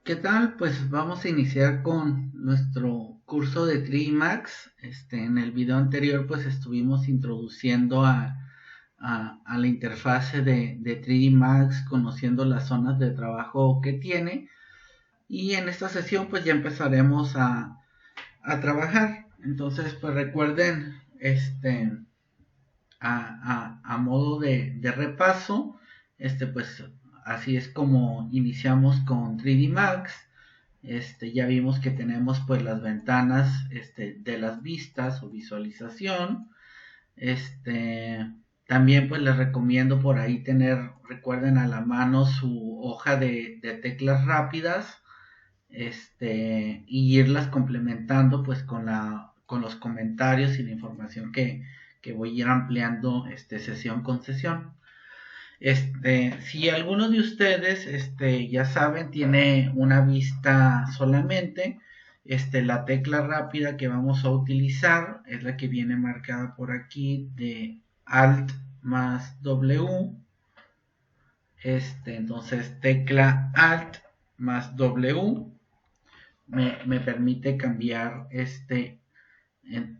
¿Qué tal? Pues vamos a iniciar con nuestro curso de 3D Max. En el video anterior pues estuvimos introduciendo a la interfase de 3D Max, conociendo las zonas de trabajo que tiene. Y en esta sesión pues ya empezaremos a trabajar. Entonces pues recuerden, a modo de repaso, pues así es como iniciamos con 3D Max. Ya vimos que tenemos pues las ventanas de las vistas o visualización. Este, También pues les recomiendo por ahí tener, recuerden a la mano su hoja de teclas rápidas, y irlas complementando pues con los comentarios y la información que voy a ir ampliando sesión con sesión. Si alguno de ustedes, ya saben, tiene una vista solamente, la tecla rápida que vamos a utilizar es la que viene marcada por aquí de Alt más W. Entonces tecla Alt más W me permite cambiar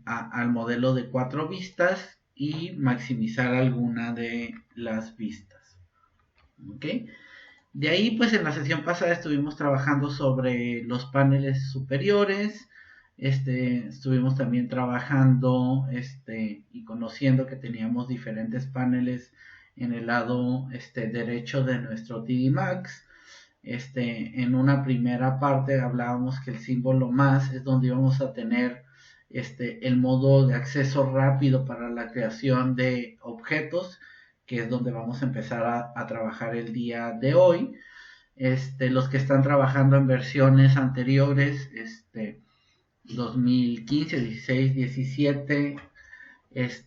al modelo de 4 vistas y maximizar alguna de las vistas. ¿Ok? De ahí, pues en la sesión pasada estuvimos trabajando sobre los paneles superiores. Estuvimos también trabajando y conociendo que teníamos diferentes paneles en el lado derecho de nuestro TD Max. En una primera parte hablábamos que el símbolo más es donde íbamos a tener el modo de acceso rápido para la creación de objetos, que es donde vamos a empezar a trabajar el día de hoy. Los que están trabajando en versiones anteriores, 2015, 16, 17,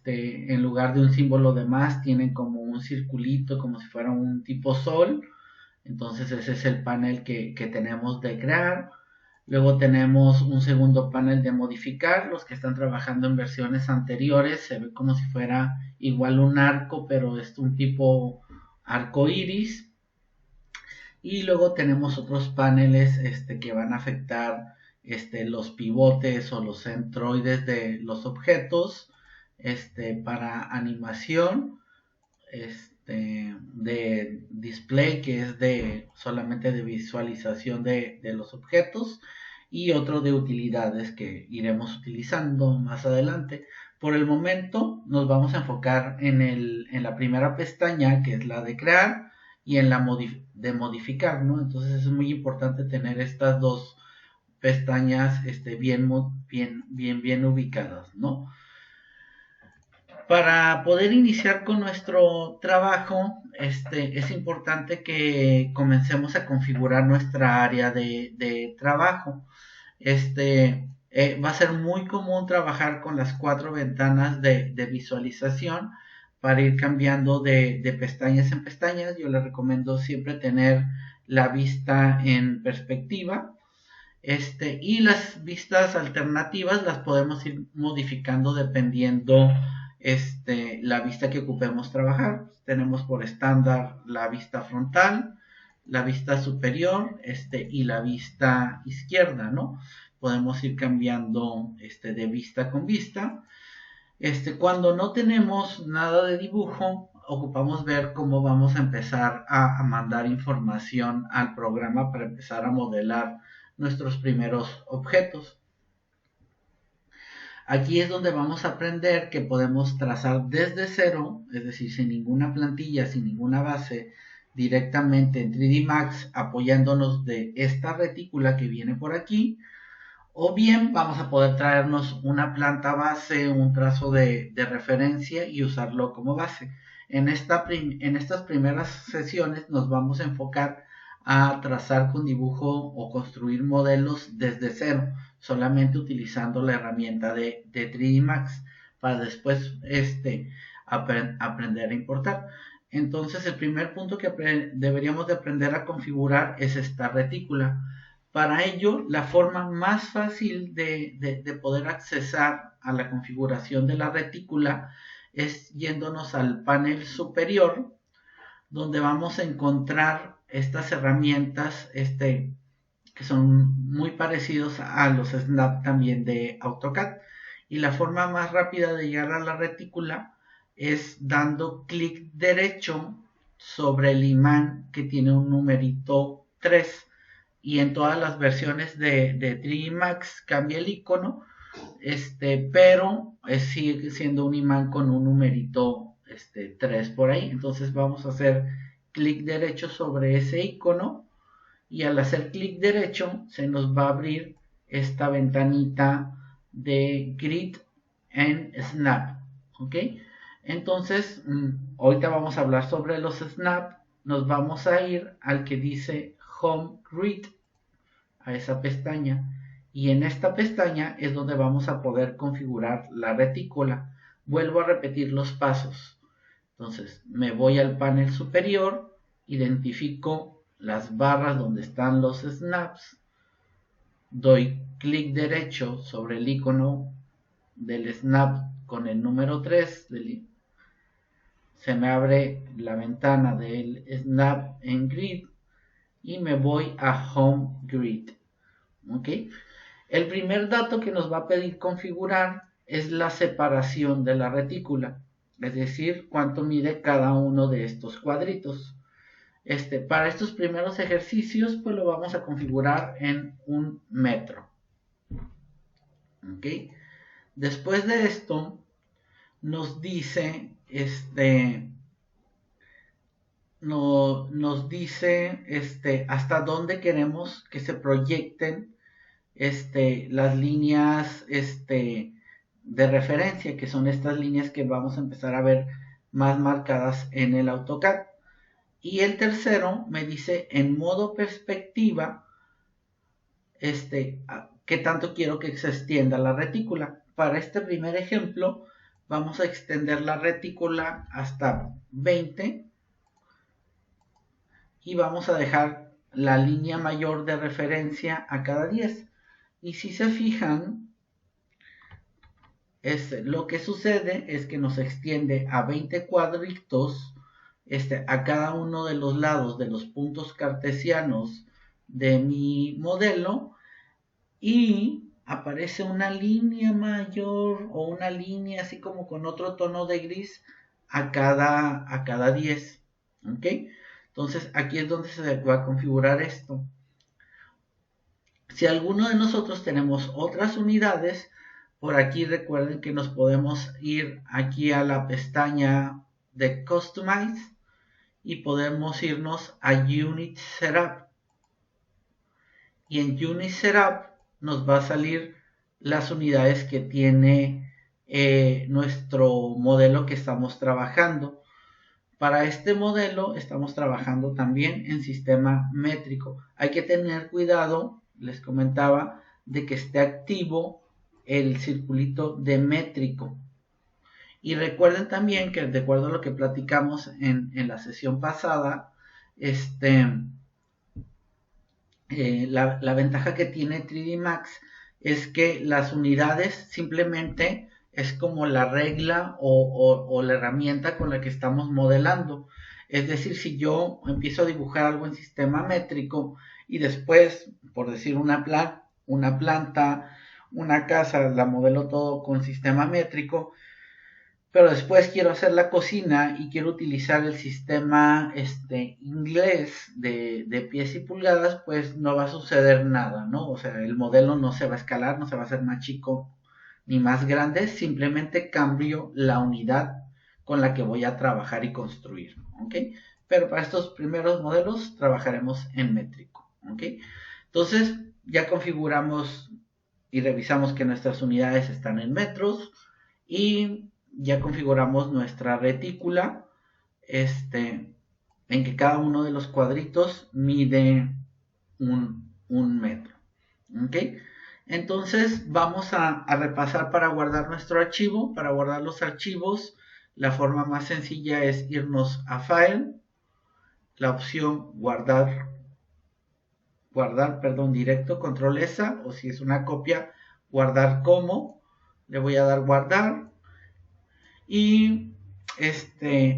en lugar de un símbolo de más, tienen como un circulito, como si fuera un tipo sol. Entonces ese es el panel que tenemos de crear. Luego tenemos un segundo panel de modificar. Los que están trabajando en versiones anteriores se ve como si fuera igual un arco, pero es un tipo arco iris. Y luego tenemos otros paneles que van a afectar los pivotes o los centroides de los objetos, para animación, de display, que es de solamente de visualización de los objetos, y otro de utilidades que iremos utilizando más adelante. Por el momento nos vamos a enfocar en la primera pestaña, que es la de crear, y en la de modificar, ¿no? Entonces es muy importante tener estas dos pestañas bien ubicadas, ¿no? Para poder iniciar con nuestro trabajo, es importante que comencemos a configurar nuestra área de trabajo. Va a ser muy común trabajar con las 4 ventanas de visualización para ir cambiando de pestañas en pestañas. Yo les recomiendo siempre tener la vista en perspectiva. Y las vistas alternativas las podemos ir modificando dependiendo la vista que ocupemos trabajar. Tenemos por estándar la vista frontal, la vista superior, y la vista izquierda, ¿no? Podemos ir cambiando de vista con vista. Cuando no tenemos nada de dibujo, ocupamos ver cómo vamos a empezar a mandar información al programa para empezar a modelar nuestros primeros objetos. Aquí es donde vamos a aprender que podemos trazar desde cero, es decir, sin ninguna plantilla, sin ninguna base, directamente en 3D Max, apoyándonos de esta retícula que viene por aquí, o bien vamos a poder traernos una planta base, un trazo de referencia y usarlo como base. En estas primeras sesiones nos vamos a enfocar a trazar con dibujo o construir modelos desde cero, solamente utilizando la herramienta de 3D Max, para después aprender a importar. Entonces el primer punto que deberíamos de aprender a configurar es esta retícula. Para ello, la forma más fácil de poder accesar a la configuración de la retícula es yéndonos al panel superior, donde vamos a encontrar estas herramientas que son muy parecidos a los snap también de AutoCAD. Y la forma más rápida de llegar a la retícula es dando clic derecho sobre el imán que tiene un numerito 3. Y en todas las versiones de 3D Max cambia el icono, pero sigue siendo un imán con un numerito 3 por ahí. Entonces vamos a hacer clic derecho sobre ese icono y al hacer clic derecho se nos va a abrir esta ventanita de Grid and Snap, ¿ok? Entonces, ahorita vamos a hablar sobre los Snap. Nos vamos a ir al que dice Home Grid, a esa pestaña, y en esta pestaña es donde vamos a poder configurar la retícula. Vuelvo a repetir los pasos. Entonces, me voy al panel superior, identifico las barras donde están los snaps, doy clic derecho sobre el icono del snap con el número 3, se me abre la ventana del snap en grid y me voy a Home Grid. ¿Ok? El primer dato que nos va a pedir configurar es la separación de la retícula, es decir, cuánto mide cada uno de estos cuadritos. Para estos primeros ejercicios, pues lo vamos a configurar en 1 metro. ¿Ok? Después de esto, nos dice, nos dice hasta dónde queremos que se proyecten las líneas de referencia, que son estas líneas que vamos a empezar a ver más marcadas en el AutoCAD. Y el tercero me dice en modo perspectiva qué tanto quiero que se extienda la retícula. Para este primer ejemplo vamos a extender la retícula hasta 20 y vamos a dejar la línea mayor de referencia a cada 10. Y si se fijan, lo que sucede es que nos extiende a 20 cuadritos a cada uno de los lados de los puntos cartesianos de mi modelo, y aparece una línea mayor o una línea así como con otro tono de gris a cada 10. ¿Ok? Entonces aquí es donde se va a configurar esto. Si alguno de nosotros tenemos otras unidades, por aquí recuerden que nos podemos ir aquí a la pestaña de Customize y podemos irnos a Unit Setup. Y en Unit Setup nos va a salir las unidades que tiene nuestro modelo que estamos trabajando. Para este modelo estamos trabajando también en sistema métrico. Hay que tener cuidado, les comentaba, de que esté activo el circulito de métrico. Y recuerden también que, de acuerdo a lo que platicamos en la sesión pasada, la ventaja que tiene 3D Max es que las unidades simplemente es como la regla o la herramienta con la que estamos modelando. Es decir, si yo empiezo a dibujar algo en sistema métrico y después, por decir una planta, una casa, la modelo todo con sistema métrico, pero después quiero hacer la cocina y quiero utilizar el sistema inglés de pies y pulgadas, pues no va a suceder nada, ¿no? O sea, el modelo no se va a escalar, no se va a hacer más chico ni más grande, simplemente cambio la unidad con la que voy a trabajar y construir, ¿ok? Pero para estos primeros modelos trabajaremos en métrico, ¿ok? Entonces ya configuramos y revisamos que nuestras unidades están en metros y ya configuramos nuestra retícula en que cada uno de los cuadritos mide un metro. ¿Ok? Entonces vamos a repasar para guardar nuestro archivo. Para guardar los archivos, la forma más sencilla es irnos a File, la opción guardar directo, control S, o si es una copia, guardar como. Le voy a dar guardar. Y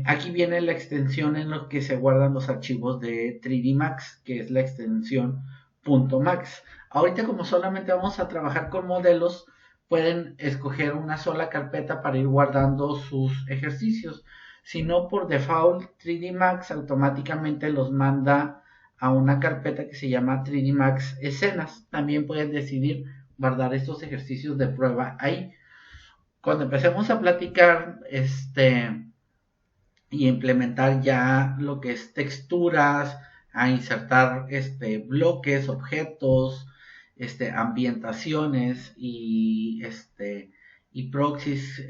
aquí viene la extensión en lo que se guardan los archivos de 3D Max, que es la extensión .max. Ahorita como solamente vamos a trabajar con modelos, pueden escoger una sola carpeta para ir guardando sus ejercicios. Si no, por default 3D Max automáticamente los manda a una carpeta que se llama 3D Max escenas. También pueden decidir guardar estos ejercicios de prueba ahí. Cuando empecemos a platicar y implementar ya lo que es texturas, a insertar bloques, objetos, ambientaciones y proxies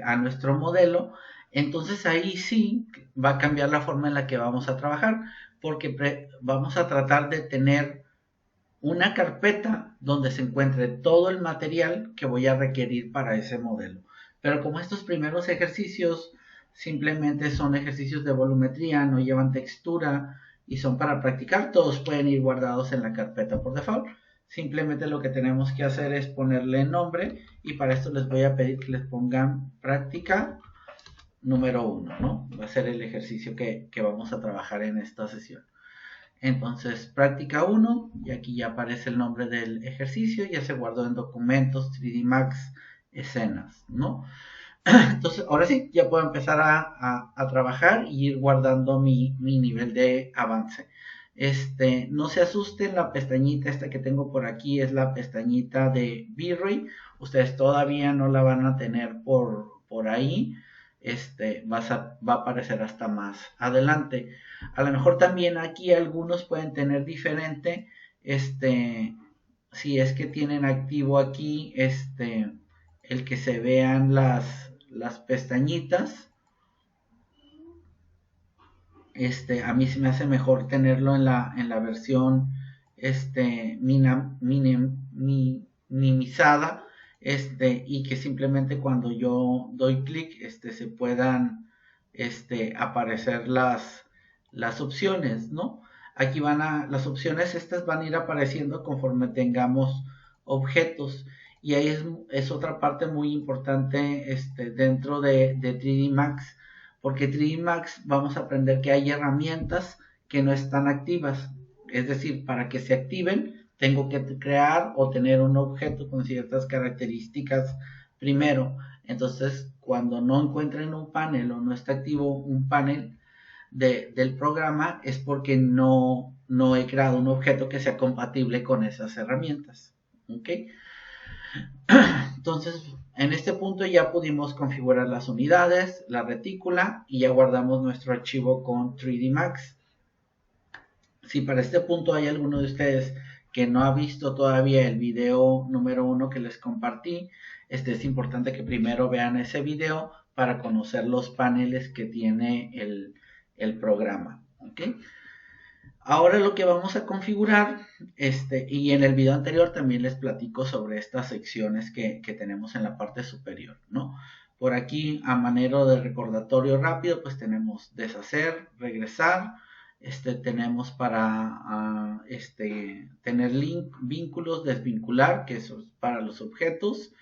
a nuestro modelo, entonces ahí sí va a cambiar la forma en la que vamos a trabajar, porque vamos a tratar de tener una carpeta donde se encuentre todo el material que voy a requerir para ese modelo. Pero como estos primeros ejercicios simplemente son ejercicios de volumetría, no llevan textura y son para practicar, todos pueden ir guardados en la carpeta por default. Simplemente lo que tenemos que hacer es ponerle nombre, y para esto les voy a pedir que les pongan práctica número 1, ¿no? Va a ser el ejercicio que vamos a trabajar en esta sesión. Entonces, práctica 1, y aquí ya aparece el nombre del ejercicio, ya se guardó en documentos 3D Max escenas, ¿no? Entonces, ahora sí, ya puedo empezar a trabajar y ir guardando mi nivel de avance. No se asusten, la pestañita esta que tengo por aquí es la pestañita de V-Ray. Ustedes todavía no la van a tener por ahí. Va a aparecer hasta más adelante. A lo mejor también aquí algunos pueden tener diferente, si es que tienen activo aquí, el que se vean las pestañitas. A mí se me hace mejor tenerlo en la versión minimizada, y que simplemente cuando yo doy clic se puedan aparecer las opciones, ¿no? Aquí las opciones estas van a ir apareciendo conforme tengamos objetos, y ahí es otra parte muy importante dentro de 3D Max, porque 3D Max vamos a aprender que hay herramientas que no están activas. Es decir, para que se activen, tengo que crear o tener un objeto con ciertas características primero. Entonces, cuando no encuentren un panel o no está activo un panel del programa, es porque no he creado un objeto que sea compatible con esas herramientas. ¿Ok? Entonces, en este punto ya pudimos configurar las unidades, la retícula, y ya guardamos nuestro archivo con 3D Max. Si para este punto hay alguno de ustedes que no ha visto todavía el video número 1 que les compartí, es importante que primero vean ese video para conocer los paneles que tiene el programa. ¿Okay? Ahora lo que vamos a configurar, y en el video anterior también les platico sobre estas secciones que tenemos en la parte superior, ¿no? Por aquí, a manera de recordatorio rápido, pues tenemos deshacer, regresar, tenemos para tener vínculos, desvincular, que eso es para los objetos.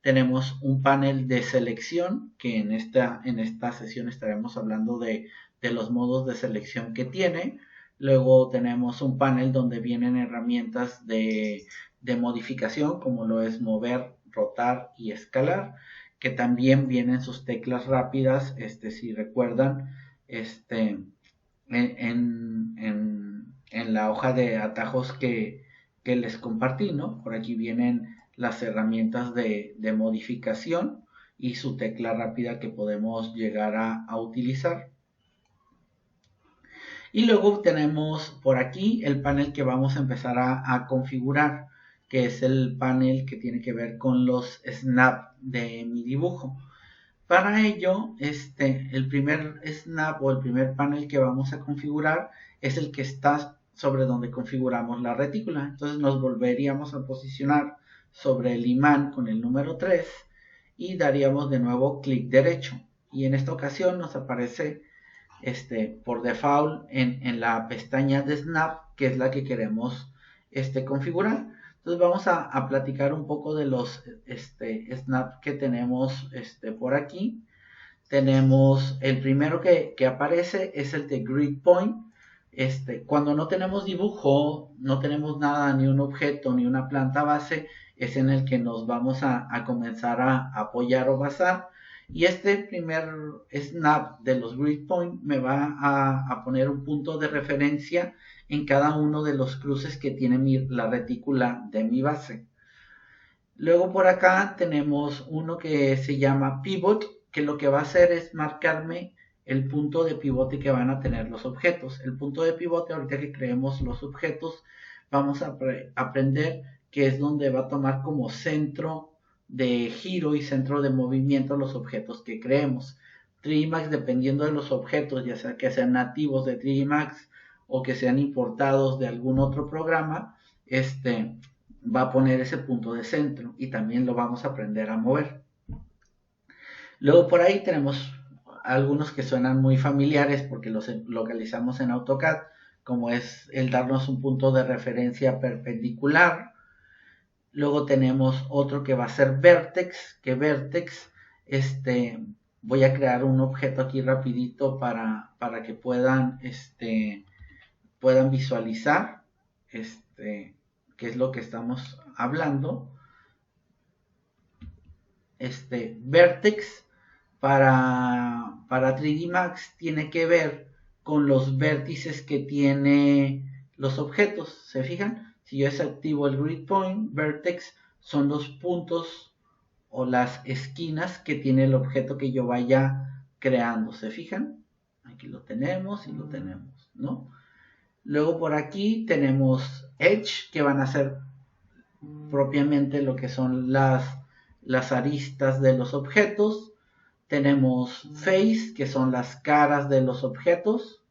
Tenemos un panel de selección, que en esta sesión estaremos hablando de los modos de selección que tiene. Luego tenemos un panel donde vienen herramientas de modificación, como lo es mover, rotar y escalar, que también vienen sus teclas rápidas, si recuerdan, en la hoja de atajos que les compartí, ¿no? Por aquí vienen las herramientas de modificación y su tecla rápida que podemos llegar a utilizar. Y luego tenemos por aquí el panel que vamos a empezar a configurar, que es el panel que tiene que ver con los snap de mi dibujo. Para ello, el primer snap o el primer panel que vamos a configurar es el que está sobre donde configuramos la retícula. Entonces nos volveríamos a posicionar sobre el imán con el número 3 y daríamos de nuevo clic derecho. Y en esta ocasión nos aparece por default en la pestaña de Snap, que es la que queremos configurar. Entonces vamos a platicar un poco de los Snap que tenemos por aquí. Tenemos el primero que aparece es el de Grid Point. Cuando no tenemos dibujo, no tenemos nada, ni un objeto, ni una planta base, es en el que nos vamos a comenzar a apoyar o basar. Y este primer snap de los grid point me va a poner un punto de referencia en cada uno de los cruces que tiene la retícula de mi base. Luego por acá tenemos uno que se llama pivot, que lo que va a hacer es marcarme el punto de pivote que van a tener los objetos. El punto de pivote, ahorita que creemos los objetos, vamos a aprender que es donde va a tomar como centro de giro y centro de movimiento los objetos que creemos. 3D Max, dependiendo de los objetos, ya sea que sean nativos de 3D Max o que sean importados de algún otro programa, va a poner ese punto de centro y también lo vamos a aprender a mover. Luego por ahí tenemos algunos que suenan muy familiares porque los localizamos en AutoCAD, como es el darnos un punto de referencia perpendicular. Luego tenemos otro que va a ser vertex, que vertex, voy a crear un objeto aquí rapidito para que puedan visualizar qué es lo que estamos hablando. Vertex para 3D Max tiene que ver con los vértices que tiene los objetos. ¿Se fijan? Si yo desactivo el grid point, vertex son los puntos o las esquinas que tiene el objeto que yo vaya creando. ¿Se fijan? Aquí lo tenemos y lo tenemos, ¿no? Luego por aquí tenemos edge, que van a ser propiamente lo que son las aristas de los objetos. Tenemos face, que son las caras de los objetos.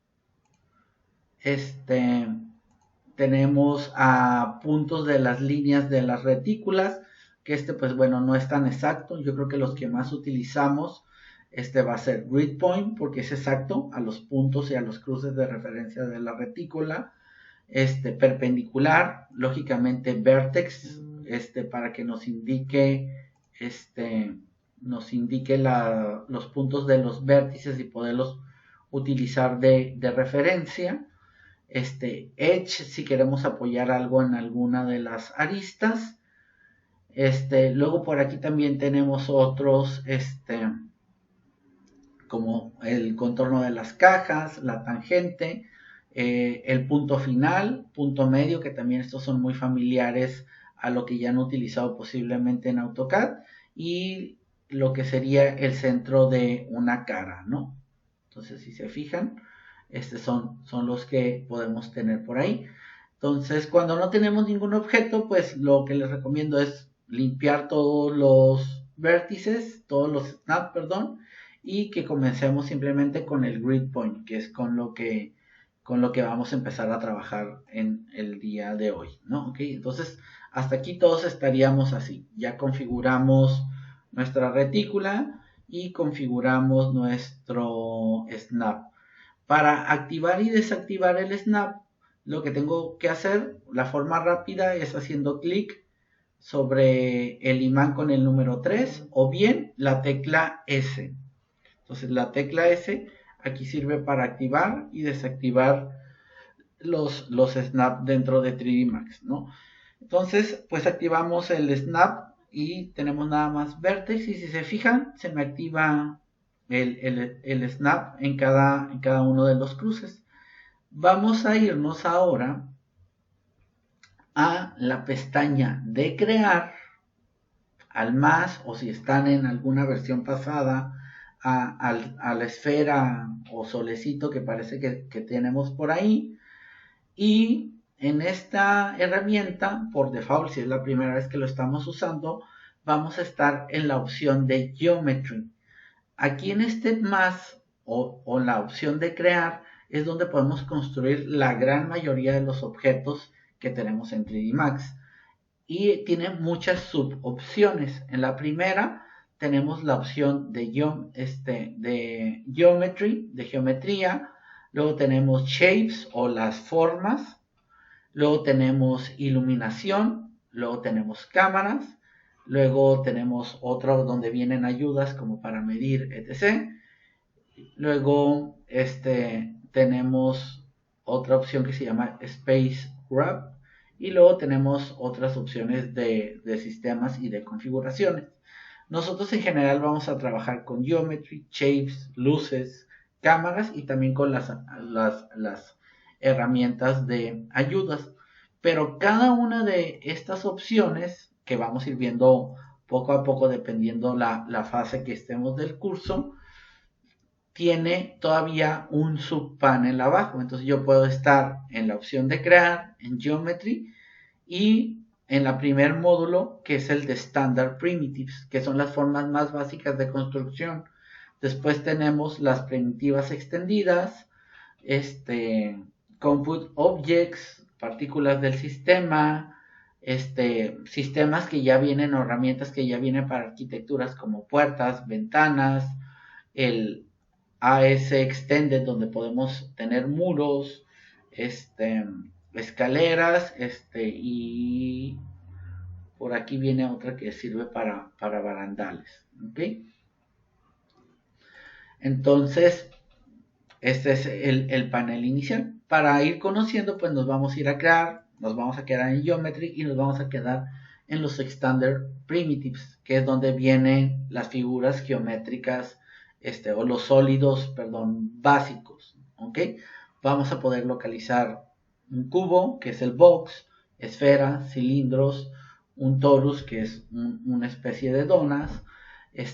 Tenemos a puntos de las líneas de las retículas, que pues bueno, no es tan exacto. Yo creo que los que más utilizamos va a ser grid point, porque es exacto a los puntos y a los cruces de referencia de la retícula. Perpendicular, lógicamente vertex, para que nos indique los puntos de los vértices y poderlos utilizar de referencia. Edge, si queremos apoyar algo en alguna de las aristas. Luego por aquí también tenemos otros, como el contorno de las cajas, la tangente, el punto final, punto medio, que también estos son muy familiares a lo que ya han utilizado posiblemente en AutoCAD, y lo que sería el centro de una cara, ¿no? Entonces, si se fijan, son los que podemos tener por ahí. Entonces, cuando no tenemos ningún objeto, pues lo que les recomiendo es limpiar todos los vértices, todos los snaps, perdón, y que comencemos simplemente con el grid point, que es con lo que vamos a empezar a trabajar en el día de hoy, ¿no? Ok, entonces hasta aquí todos estaríamos así. Ya configuramos nuestra retícula y configuramos nuestro snap. Para activar y desactivar el snap, lo que tengo que hacer, la forma rápida, es haciendo clic sobre el imán con el número 3 o bien la tecla S. Entonces la tecla S aquí sirve para activar y desactivar los snap dentro de 3D Max, ¿no? Entonces, pues activamos el snap y tenemos nada más vertex, y si se fijan, se me activa el snap en cada uno de los cruces. Vamos a irnos ahora a la pestaña de crear, al más, o si están en alguna versión pasada, a la esfera o solecito que parece que tenemos por ahí. Y en esta herramienta, por default, si es la primera vez que lo estamos usando, vamos a estar en la opción de Geometry. Aquí en este más o la opción de crear es donde podemos construir la gran mayoría de los objetos que tenemos en 3D Max. Y tiene muchas subopciones. En la primera tenemos la opción de Geometry, de geometría. Luego tenemos Shapes o las formas. Luego tenemos iluminación. Luego tenemos cámaras. Luego tenemos otro donde vienen ayudas como para medir, etc. Luego tenemos otra opción que se llama Space Wrap, y luego tenemos otras opciones de sistemas y de configuraciones. Nosotros en general vamos a trabajar con Geometry, Shapes, luces, cámaras y también con las herramientas de ayudas. Pero cada una de estas opciones que vamos a ir viendo poco a poco dependiendo la fase que estemos del curso, tiene todavía un subpanel abajo. Entonces yo puedo estar en la opción de crear, en Geometry, y en el primer módulo, que es el de Standard Primitives, que son las formas más básicas de construcción. Después tenemos las primitivas extendidas, Compute Objects, partículas del sistema, sistemas que ya vienen o herramientas que ya vienen para arquitecturas como puertas, ventanas, el AS Extended, donde podemos tener muros, escaleras, y por aquí viene otra que sirve para barandales, ¿ok? Entonces, este es el panel inicial. Para ir conociendo, pues nos vamos a ir a crear, nos vamos a quedar en Geometry y nos vamos a quedar en los Standard Primitives, que es donde vienen las figuras geométricas, o los sólidos, perdón, básicos, ¿ok? Vamos a poder localizar un cubo, que es el box, esfera, cilindros, un torus, que es una especie de donas,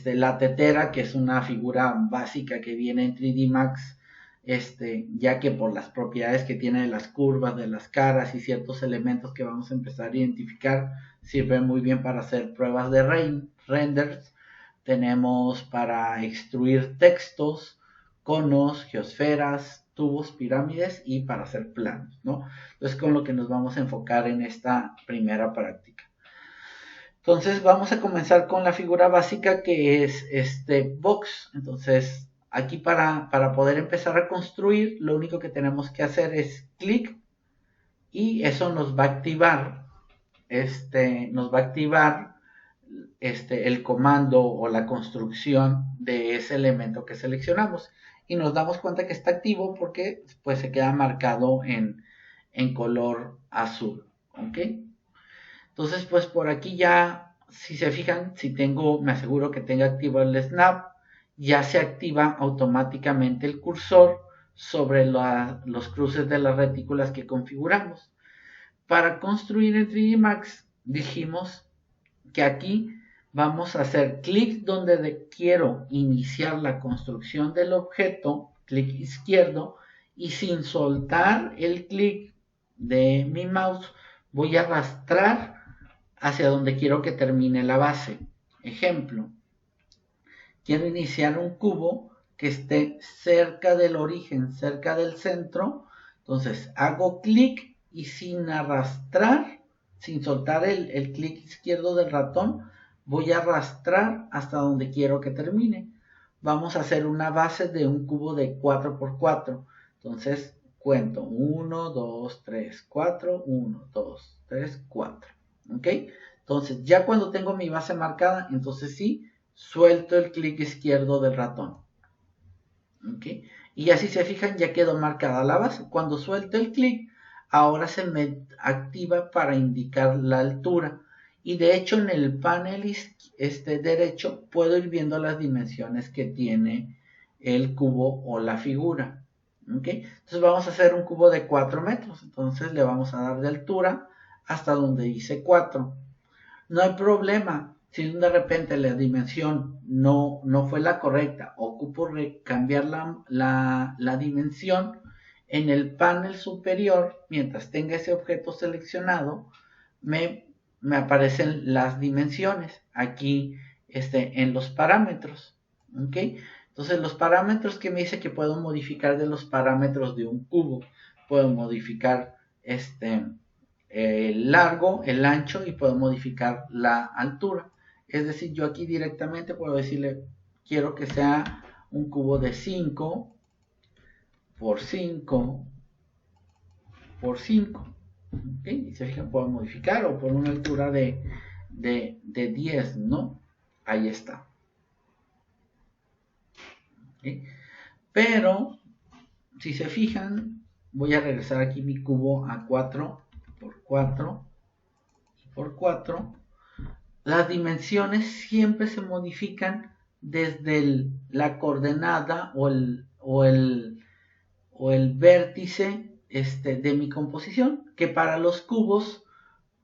la tetera, que es una figura básica que viene en 3D Max, ya que por las propiedades que tiene de las curvas, de las caras y ciertos elementos que vamos a empezar a identificar, sirve muy bien para hacer pruebas de renders. Tenemos para extruir textos, conos, geosferas, tubos, pirámides y para hacer planos, ¿no? Entonces con lo que nos vamos a enfocar en esta primera práctica. Entonces vamos a comenzar con la figura básica, que es este box. Entonces aquí para poder empezar a construir, lo único que tenemos que hacer es clic y eso nos va a activar el comando o la construcción de ese elemento que seleccionamos, y nos damos cuenta que está activo porque pues se queda marcado en color azul, ¿ok? Entonces pues por aquí ya, si se fijan, me aseguro que tenga activo el snap, ya se activa automáticamente el cursor sobre los cruces de las retículas que configuramos. Para construir en 3D Max dijimos que aquí vamos a hacer clic donde quiero iniciar la construcción del objeto, clic izquierdo, y sin soltar el clic de mi mouse voy a arrastrar hacia donde quiero que termine la base. Ejemplo, quiero iniciar un cubo que esté cerca del origen, cerca del centro. Entonces hago clic y sin arrastrar, sin soltar el clic izquierdo del ratón, voy a arrastrar hasta donde quiero que termine. Vamos a hacer una base de un cubo de 4x4. Entonces cuento 1, 2, 3, 4, 1, 2, 3, 4. ¿Ok? Entonces ya cuando tengo mi base marcada, entonces sí, suelto el clic izquierdo del ratón. ¿Ok? Y así se fijan, ya quedó marcada la base. Cuando suelto el clic, ahora se me activa para indicar la altura. Y de hecho en el panel derecho puedo ir viendo las dimensiones que tiene el cubo o la figura. ¿Ok? Entonces vamos a hacer un cubo de 4 metros. Entonces le vamos a dar de altura hasta donde dice 4. No hay problema. Si de repente la dimensión no fue la correcta, ocupo cambiar la dimensión, en el panel superior, mientras tenga ese objeto seleccionado, me aparecen las dimensiones aquí en los parámetros. ¿Ok? Entonces los parámetros que me dice que puedo modificar de los parámetros de un cubo, puedo modificar el largo, el ancho, y puedo modificar la altura. Es decir, yo aquí directamente puedo decirle, quiero que sea un cubo de 5 por 5 por 5. ¿Okay? Y se fijan, puedo modificar, o por una altura de 10, ¿no? Ahí está. ¿Okay? Pero, si se fijan, voy a regresar aquí mi cubo a 4 por 4 y por 4. Las dimensiones siempre se modifican desde la coordenada o el vértice de mi composición, que para los cubos,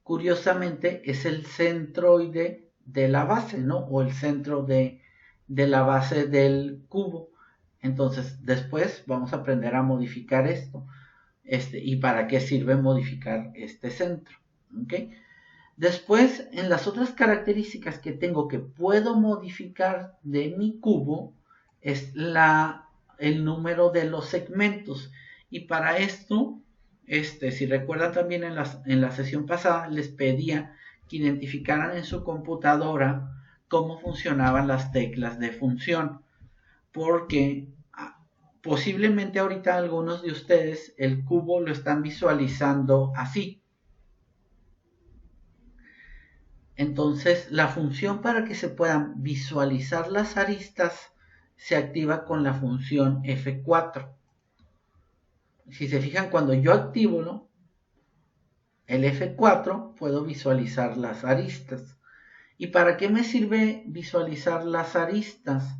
curiosamente, es el centroide de la base, ¿no? O el centro de la base del cubo. Entonces, después vamos a aprender a modificar esto. Y para qué sirve modificar este centro. ¿Ok? Después, en las otras características que tengo que puedo modificar de mi cubo, es el número de los segmentos. Y para esto, si recuerdan también en la sesión pasada, les pedía que identificaran en su computadora cómo funcionaban las teclas de función. Porque posiblemente ahorita algunos de ustedes el cubo lo están visualizando así. Entonces, la función para que se puedan visualizar las aristas se activa con la función F4. Si se fijan, cuando yo activo, ¿no?, el F4, puedo visualizar las aristas. ¿Y para qué me sirve visualizar las aristas?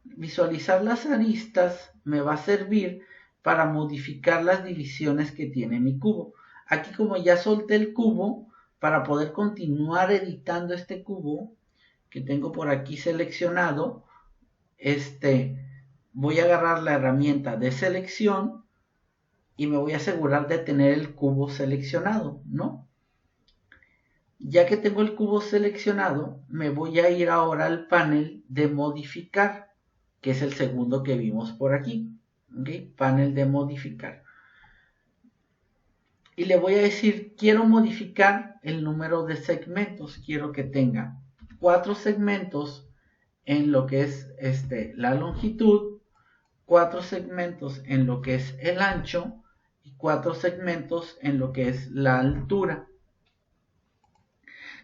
Visualizar las aristas me va a servir para modificar las divisiones que tiene mi cubo. Aquí, como ya solté el cubo, para poder continuar editando este cubo que tengo por aquí seleccionado, voy a agarrar la herramienta de selección y me voy a asegurar de tener el cubo seleccionado, ¿no? Ya que tengo el cubo seleccionado, me voy a ir ahora al panel de modificar, que es el segundo que vimos por aquí, ¿okay? Panel de modificar. Y le voy a decir, quiero modificar el número de segmentos. Quiero que tenga 4 segmentos en lo que es la longitud, 4 segmentos en lo que es el ancho y 4 segmentos en lo que es la altura.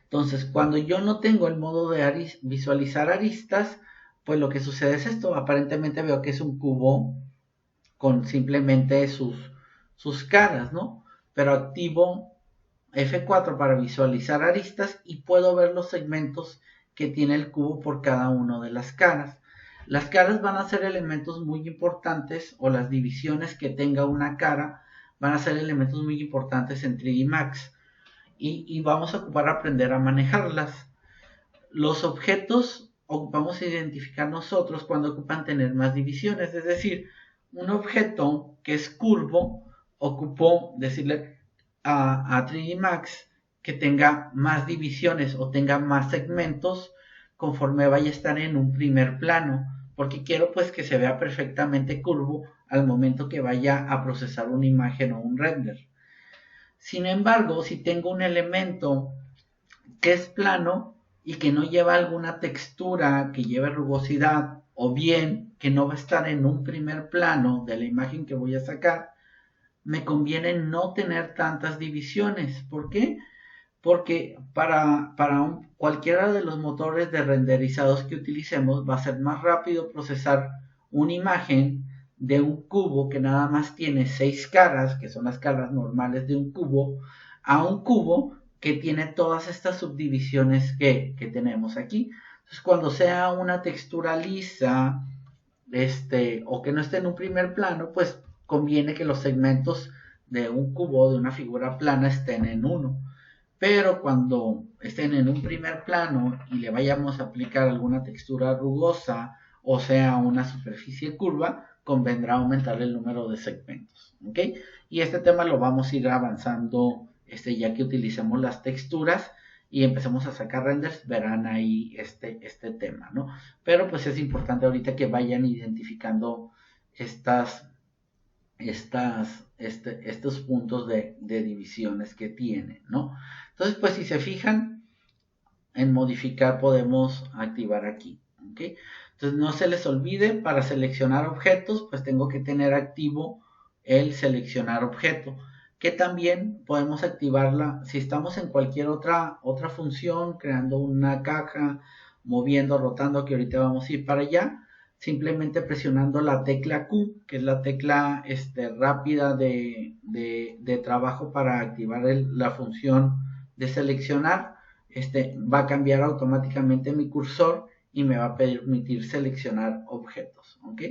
Entonces, cuando yo no tengo el modo de visualizar aristas, pues lo que sucede es esto. Aparentemente veo que es un cubo con simplemente sus caras, ¿no? Pero activo F4 para visualizar aristas y puedo ver los segmentos que tiene el cubo por cada una de las caras. Las caras van a ser elementos muy importantes, o las divisiones que tenga una cara van a ser elementos muy importantes en 3D Max. Y vamos a ocupar aprender a manejarlas. Los objetos vamos a identificar nosotros cuando ocupan tener más divisiones. Es decir, un objeto que es curvo, ocupó decirle a 3D Max que tenga más divisiones o tenga más segmentos conforme vaya a estar en un primer plano, porque quiero pues que se vea perfectamente curvo al momento que vaya a procesar una imagen o un render. Sin embargo, si tengo un elemento que es plano y que no lleva alguna textura, que lleve rugosidad, o bien que no va a estar en un primer plano de la imagen que voy a sacar, me conviene no tener tantas divisiones. ¿Por qué? Porque para cualquiera de los motores de renderizados que utilicemos va a ser más rápido procesar una imagen de un cubo que nada más tiene 6 caras, que son las caras normales de un cubo, a un cubo que tiene todas estas subdivisiones que tenemos aquí. Entonces, cuando sea una textura lisa, o que no esté en un primer plano, pues conviene que los segmentos de un cubo, de una figura plana, estén en uno. Pero cuando estén en un primer plano y le vayamos a aplicar alguna textura rugosa, o sea, una superficie curva, convendrá aumentar el número de segmentos, ¿ok? Y este tema lo vamos a ir avanzando ya que utilicemos las texturas y empecemos a sacar renders, verán ahí este tema, ¿no? Pero pues es importante ahorita que vayan identificando estos puntos de divisiones que tienen, ¿no? Entonces, pues si se fijan, en modificar podemos activar aquí, ¿ok? Entonces no se les olvide, para seleccionar objetos, pues tengo que tener activo el seleccionar objeto, que también podemos activarla si estamos en cualquier otra función, creando una caja, moviendo, rotando, que ahorita vamos a ir para allá. simplemente presionando la tecla Q, que es la tecla rápida de trabajo para activar la función de seleccionar. Va a cambiar automáticamente mi cursor y me va a permitir seleccionar objetos, ¿ok?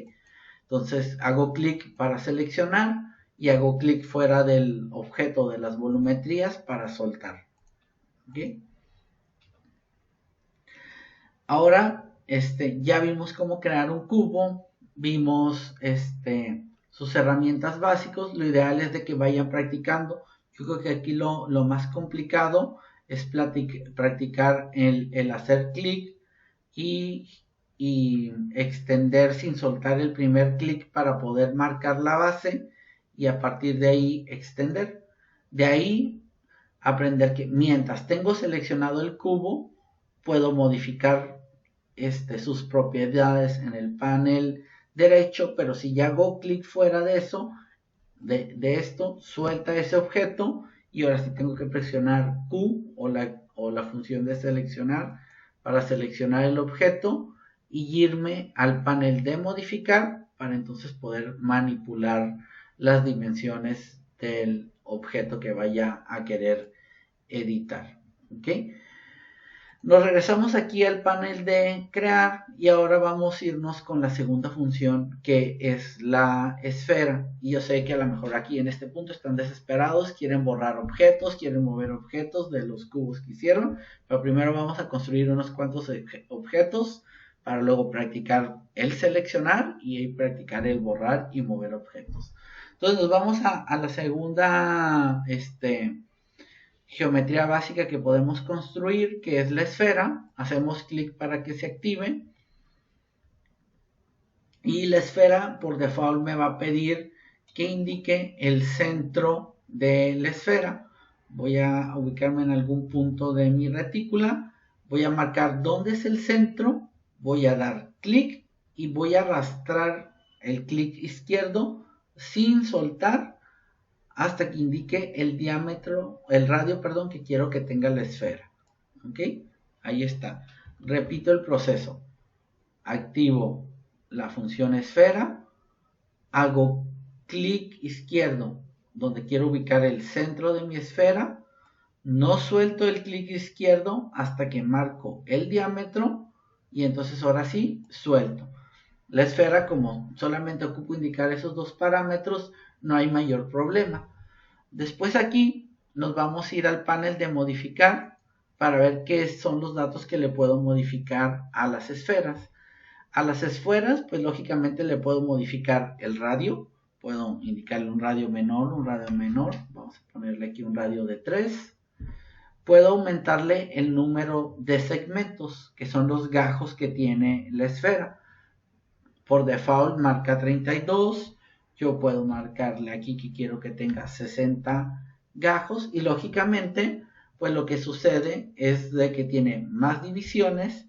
Entonces hago clic para seleccionar y hago clic fuera del objeto de las volumetrías para soltar, ¿ok? Ahora ya vimos cómo crear un cubo, vimos sus herramientas básicas. Lo ideal es de que vayan practicando. Yo creo que aquí lo más complicado es practicar el hacer clic y extender sin soltar el primer clic para poder marcar la base y a partir de ahí extender. De ahí aprender que mientras tengo seleccionado el cubo puedo modificar sus propiedades en el panel derecho, pero si ya hago clic fuera de eso, de esto, suelta ese objeto y ahora sí tengo que presionar Q o la función de seleccionar para seleccionar el objeto y irme al panel de modificar para entonces poder manipular las dimensiones del objeto que vaya a querer editar, ¿ok? Nos regresamos aquí al panel de crear y ahora vamos a irnos con la segunda función, que es la esfera. Y yo sé que a lo mejor aquí en este punto están desesperados, quieren borrar objetos, quieren mover objetos de los cubos que hicieron, pero primero vamos a construir unos cuantos objetos para luego practicar el seleccionar y practicar el borrar y mover objetos. Entonces nos vamos a la segunda geometría básica que podemos construir, que es la esfera. Hacemos clic para que se active y la esfera por default me va a pedir que indique el centro de la esfera. Voy a ubicarme en algún punto de mi retícula, voy a marcar dónde es el centro, voy a dar clic y voy a arrastrar el clic izquierdo sin soltar hasta que indique el diámetro, el radio, perdón, que quiero que tenga la esfera. ¿Ok? Ahí está. Repito el proceso. Activo la función esfera, hago clic izquierdo donde quiero ubicar el centro de mi esfera, no suelto el clic izquierdo hasta que marco el diámetro y entonces ahora sí suelto. La esfera, como solamente ocupo indicar esos dos parámetros, no hay mayor problema. Después aquí nos vamos a ir al panel de modificar para ver qué son los datos que le puedo modificar a las esferas. A las esferas, pues lógicamente le puedo modificar el radio. Puedo indicarle un radio menor, un radio menor. Vamos a ponerle aquí un radio de 3. Puedo aumentarle el número de segmentos, que son los gajos que tiene la esfera. Por default marca 32. Yo puedo marcarle aquí que quiero que tenga 60 gajos y lógicamente pues lo que sucede es de que tiene más divisiones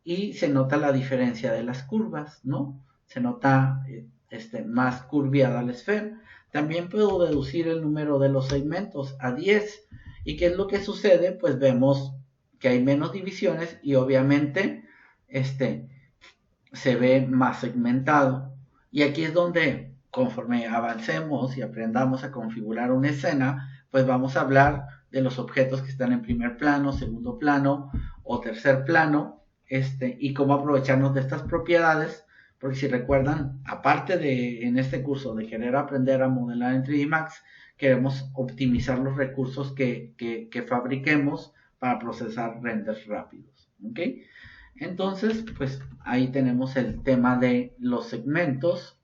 y se nota la diferencia de las curvas, ¿no? Se nota más curviada la esfera. También puedo reducir el número de los segmentos a 10. ¿Y qué es lo que sucede? Pues vemos que hay menos divisiones y obviamente se ve más segmentado. Y aquí es donde conforme avancemos y aprendamos a configurar una escena, pues vamos a hablar de los objetos que están en primer plano, segundo plano o tercer plano, y cómo aprovecharnos de estas propiedades, porque si recuerdan, aparte de en este curso de querer aprender a modelar en 3D Max, queremos optimizar los recursos que fabriquemos para procesar renders rápidos, ¿ok? Entonces, pues ahí tenemos el tema de los segmentos.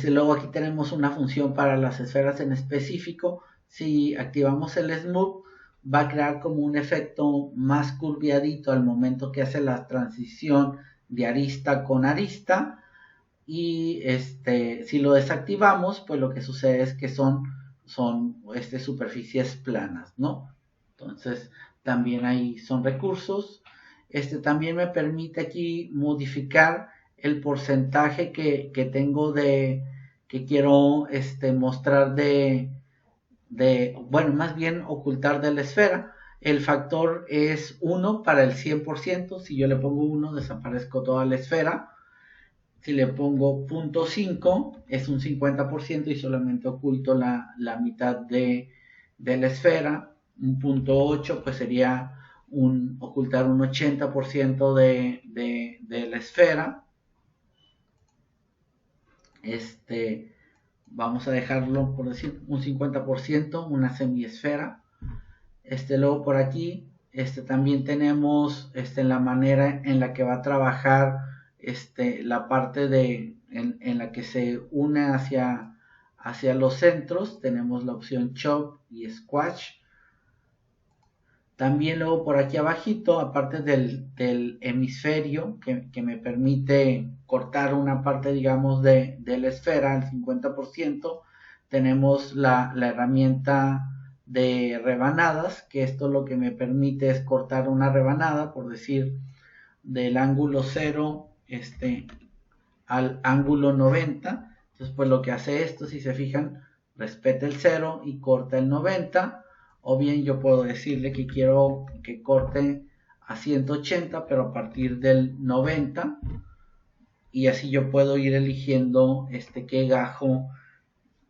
Luego aquí tenemos una función para las esferas en específico. Si activamos el Smooth, va a crear como un efecto más curviadito al momento que hace la transición de arista con arista. Y si lo desactivamos, pues lo que sucede es que son superficies planas, ¿no? Entonces, también ahí son recursos. También me permite aquí modificar el porcentaje que tengo que quiero mostrar bueno, más bien ocultar de la esfera. el factor es 1 para el 100%. Si yo le pongo 1, desaparezco toda la esfera. Si le pongo 0.5, es un 50% y solamente oculto la mitad de la esfera. Un 0.8 pues sería ocultar un 80% de la esfera. Vamos a dejarlo por decir un 50%, una semiesfera. Luego por aquí también tenemos la manera en la que va a trabajar la parte en la que se une hacia los centros. Tenemos la opción chop y squash. También luego por aquí abajito, aparte del hemisferio que me permite cortar una parte, digamos, de la esfera, el 50%, tenemos la herramienta de rebanadas, que esto lo que me permite es cortar una rebanada, por decir, del ángulo 0 al ángulo 90. Entonces, pues lo que hace esto, si se fijan, respeta el 0 y corta el 90. O bien yo puedo decirle que quiero que corte a 180, pero a partir del 90. Y así yo puedo ir eligiendo qué gajo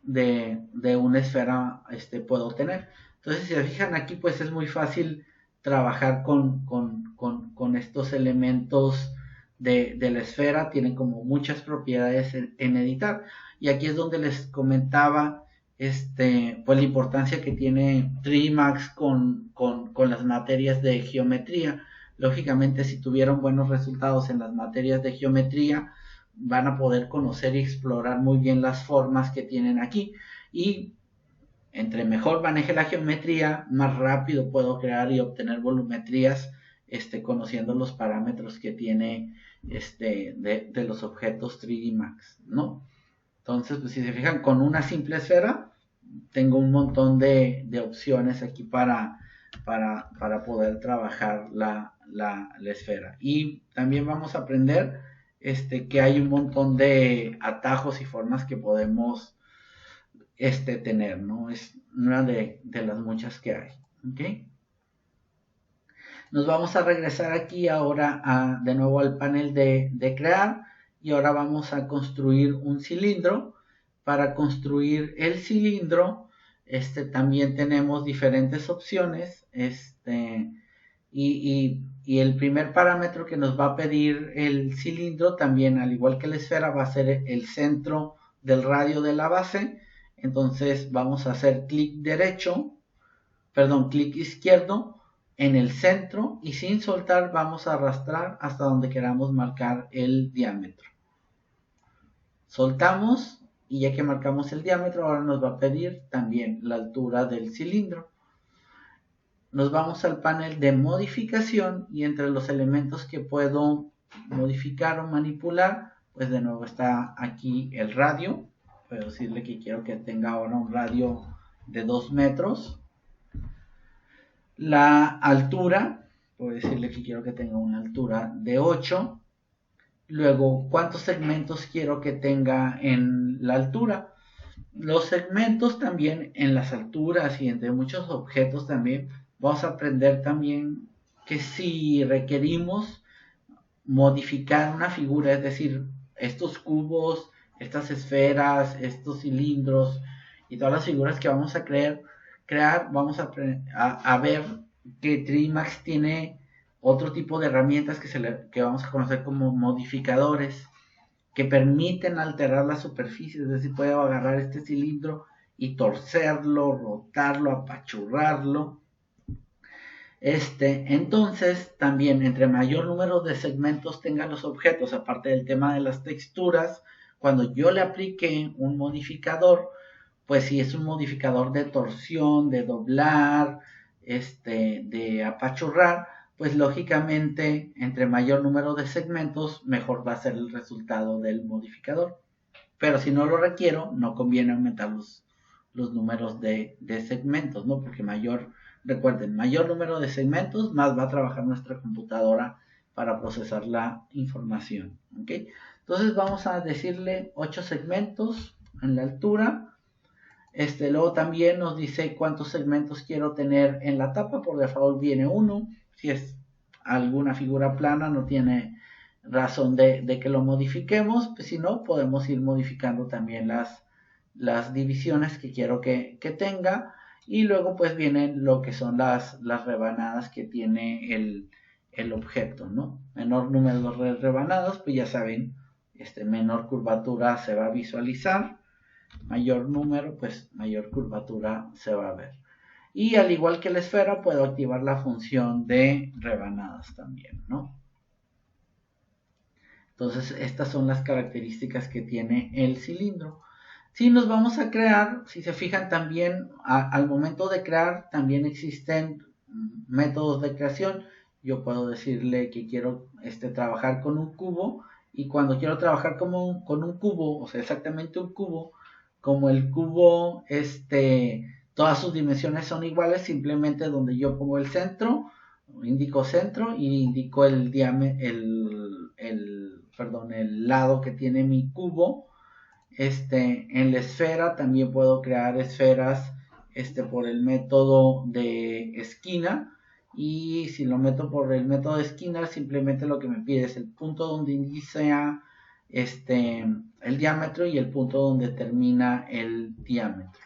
de una esfera puedo tener. Entonces, si se fijan aquí, pues es muy fácil trabajar con estos elementos de la esfera. Tienen como muchas propiedades en editar. Y aquí es donde les comentaba pues la importancia que tiene 3D Max con las materias de geometría. Lógicamente, si tuvieron buenos resultados en las materias de geometría, van a poder conocer y explorar muy bien las formas que tienen aquí. Y entre mejor maneje la geometría, más rápido puedo crear y obtener volumetrías, conociendo los parámetros que tiene de los objetos 3D Max, ¿no? Entonces, pues si se fijan, con una simple esfera tengo un montón de opciones aquí para poder trabajar la esfera. Y también vamos a aprender que hay un montón de atajos y formas que podemos tener, ¿no? Es una de las muchas que hay, ¿ok? Nos vamos a regresar aquí ahora de nuevo al panel de crear, y ahora vamos a construir un cilindro. Para construir el cilindro, también tenemos diferentes opciones, y el primer parámetro que nos va a pedir el cilindro, también al igual que la esfera, va a ser el centro del radio de la base. Entonces vamos a hacer clic izquierdo en el centro, y sin soltar vamos a arrastrar hasta donde queramos marcar el diámetro. Soltamos, y ya que marcamos el diámetro, ahora nos va a pedir también la altura del cilindro. Nos vamos al panel de modificación, y entre los elementos que puedo modificar o manipular, pues de nuevo está aquí el radio. Puedo decirle que quiero que tenga ahora un radio de 2 metros. La altura, puedo decirle que quiero que tenga una altura de 8. Luego, ¿cuántos segmentos quiero que tenga en la altura? Los segmentos también en las alturas y entre muchos objetos también. Vamos a aprender también que si requerimos modificar una figura, es decir, estos cubos, estas esferas, estos cilindros y todas las figuras que vamos a crear, vamos a ver que 3D Max tiene otro tipo de herramientas que vamos a conocer como modificadores, que permiten alterar la superficie. Es decir, puedo agarrar este cilindro y torcerlo, rotarlo, apachurrarlo. Entonces, también entre mayor número de segmentos tengan los objetos, aparte del tema de las texturas, cuando yo le aplique un modificador, pues si es un modificador de torsión, de doblar, de apachurrar, pues lógicamente entre mayor número de segmentos, mejor va a ser el resultado del modificador. Pero si no lo requiero, no conviene aumentar los números de segmentos, ¿no? Porque recuerden, mayor número de segmentos, más va a trabajar nuestra computadora para procesar la información, ¿ok? Entonces vamos a decirle 8 segmentos en la altura. Luego también nos dice cuántos segmentos quiero tener en la tapa. Por default viene uno. Si es alguna figura plana no tiene razón de que lo modifiquemos. Pues si no, podemos ir modificando también las divisiones que quiero que tenga. Y luego pues vienen lo que son las rebanadas que tiene el objeto, ¿no? Menor número de rebanadas, pues ya saben, menor curvatura se va a visualizar. Mayor número, pues mayor curvatura se va a ver. Y al igual que la esfera, puedo activar la función de rebanadas también, ¿no? Entonces, estas son las características que tiene el cilindro. Si nos vamos a crear, si se fijan también, al momento de crear, también existen métodos de creación. Yo puedo decirle que quiero trabajar con un cubo, y cuando quiero trabajar con un cubo, o sea, exactamente un cubo, como el cubo, todas sus dimensiones son iguales, simplemente donde yo pongo el centro, indico centro y indico el lado que tiene mi cubo. En la esfera también puedo crear esferas, por el método de esquina. Y si lo meto por el método de esquina, simplemente lo que me pide es el punto donde inicia el diámetro y el punto donde termina el diámetro.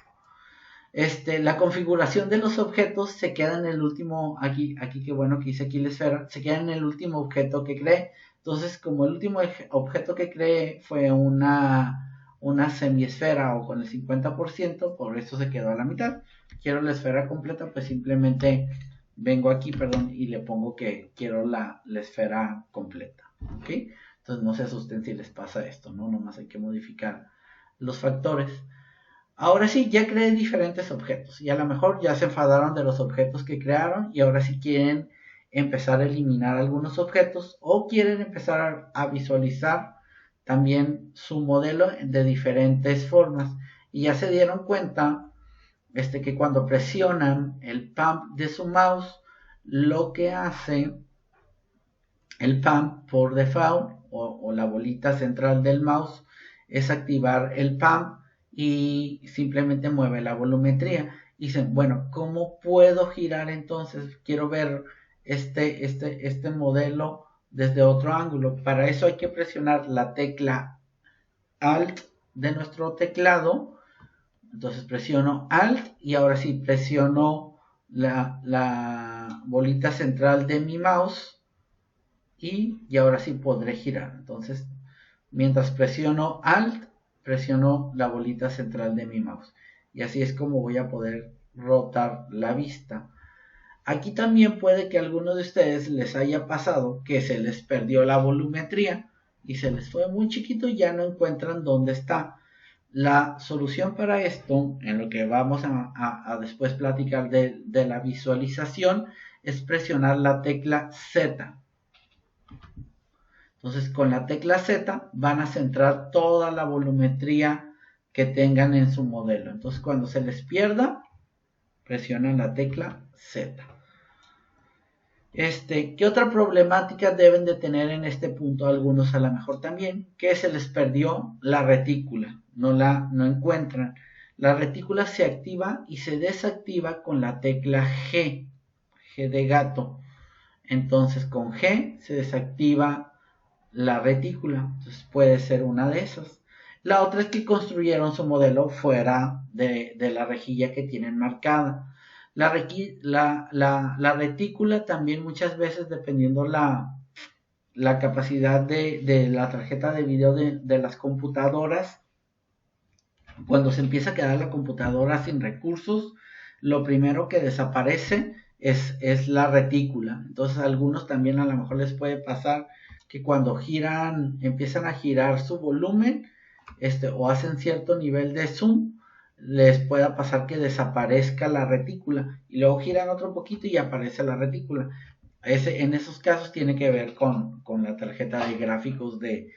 La configuración de los objetos se queda en el último, aquí qué bueno que hice aquí la esfera, se queda en el último objeto que creé. Entonces, como el último objeto que creé fue una semiesfera o con el 50%, por eso se quedó a la mitad. Quiero la esfera completa, pues simplemente vengo aquí, y le pongo que quiero la esfera completa, ¿ok? Entonces no se asusten si les pasa esto, ¿no? Nomás hay que modificar los factores. Ahora sí, ya creé diferentes objetos y a lo mejor ya se enfadaron de los objetos que crearon y ahora sí quieren empezar a eliminar algunos objetos o quieren empezar a visualizar también su modelo de diferentes formas. Y ya se dieron cuenta que cuando presionan el pump de su mouse, lo que hace el pump por default o la bolita central del mouse es activar el pump y simplemente mueve la volumetría. Y dicen, bueno, ¿cómo puedo girar entonces? Quiero ver este modelo desde otro ángulo. Para eso hay que presionar la tecla Alt de nuestro teclado. Entonces presiono Alt y ahora sí presiono la bolita central de mi mouse y ahora sí podré girar. Entonces, mientras presiono Alt, presiono la bolita central de mi mouse. Y así es como voy a poder rotar la vista. Aquí también puede que a algunos de ustedes les haya pasado que se les perdió la volumetría y se les fue muy chiquito y ya no encuentran dónde está. La solución para esto, en lo que vamos a después platicar de la visualización, es presionar la tecla Z. Entonces con la tecla Z van a centrar toda la volumetría que tengan en su modelo. Entonces cuando se les pierda, presionan la tecla Z. ¿Qué otra problemática deben de tener en este punto algunos a lo mejor también? Que se les perdió la retícula, no encuentran. La retícula se activa y se desactiva con la tecla G de gato. Entonces con G se desactiva la retícula, entonces puede ser una de esas. La otra es que construyeron su modelo fuera de la rejilla que tienen marcada. La retícula también muchas veces, dependiendo la capacidad de la tarjeta de video de las computadoras, cuando se empieza a quedar la computadora sin recursos, lo primero que desaparece es la retícula. Entonces a algunos también a lo mejor les puede pasar que cuando empiezan a girar su volumen, o hacen cierto nivel de zoom, les pueda pasar que desaparezca la retícula y luego giran otro poquito y aparece la retícula. En esos casos tiene que ver con la tarjeta de gráficos de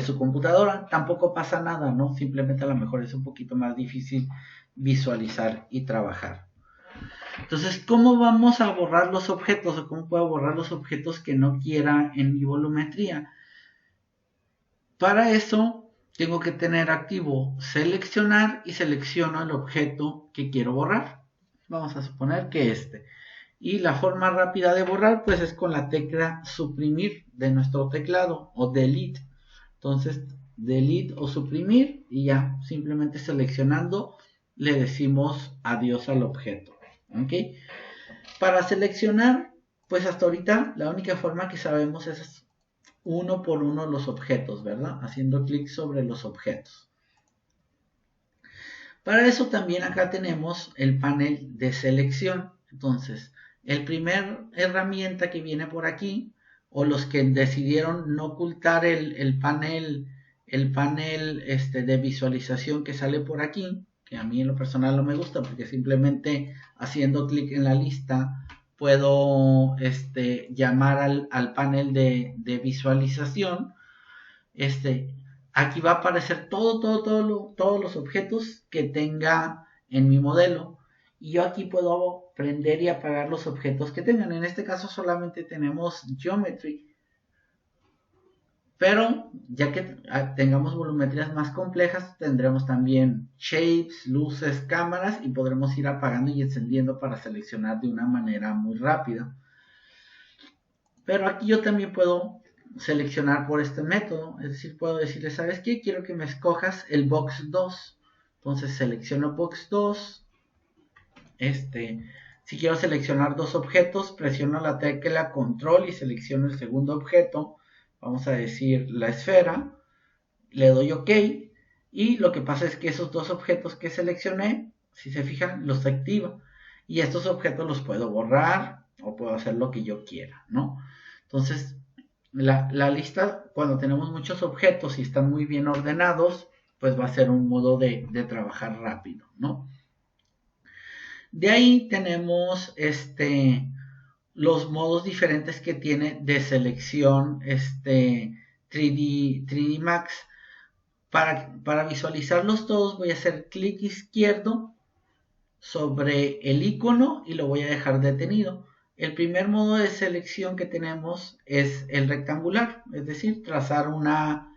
su computadora. Tampoco pasa nada, ¿no? Simplemente a lo mejor es un poquito más difícil visualizar y trabajar. Entonces, ¿cómo vamos a borrar los objetos o cómo puedo borrar los objetos que no quiera en mi volumetría? Para eso tengo que tener activo seleccionar y selecciono el objeto que quiero borrar. Vamos a suponer que este. Y la forma rápida de borrar pues es con la tecla suprimir de nuestro teclado o delete. Entonces delete o suprimir y ya simplemente seleccionando le decimos adiós al objeto. ¿Ok? Para seleccionar pues hasta ahorita la única forma que sabemos es uno por uno los objetos, ¿verdad? Haciendo clic sobre los objetos. Para eso también acá tenemos el panel de selección. Entonces, el primer herramienta que viene por aquí, o los que decidieron no ocultar el panel de visualización que sale por aquí, que a mí en lo personal no me gusta porque simplemente haciendo clic en la lista puedo llamar al panel de visualización. Aquí va a aparecer todos los objetos que tenga en mi modelo. Y yo aquí puedo prender y apagar los objetos que tengan. En este caso solamente tenemos Geometry. Pero ya que tengamos volumetrías más complejas, tendremos también Shapes, luces, cámaras y podremos ir apagando y encendiendo para seleccionar de una manera muy rápida. Pero aquí yo también puedo seleccionar por este método, es decir, puedo decirle, ¿sabes qué? Quiero que me escojas el box 2. Entonces selecciono box 2. Si quiero seleccionar dos objetos, presiono la tecla control y selecciono el segundo objeto. Vamos a decir la esfera. Le doy OK. Y lo que pasa es que esos dos objetos que seleccioné, si se fijan, los activa. Y estos objetos los puedo borrar o puedo hacer lo que yo quiera, ¿no? Entonces, la lista, cuando tenemos muchos objetos y están muy bien ordenados, pues va a ser un modo de trabajar rápido, ¿no? De ahí tenemos los modos diferentes que tiene de selección 3D Max. Para visualizarlos todos voy a hacer clic izquierdo sobre el icono y lo voy a dejar detenido. El primer modo de selección que tenemos es el rectangular, es decir, trazar una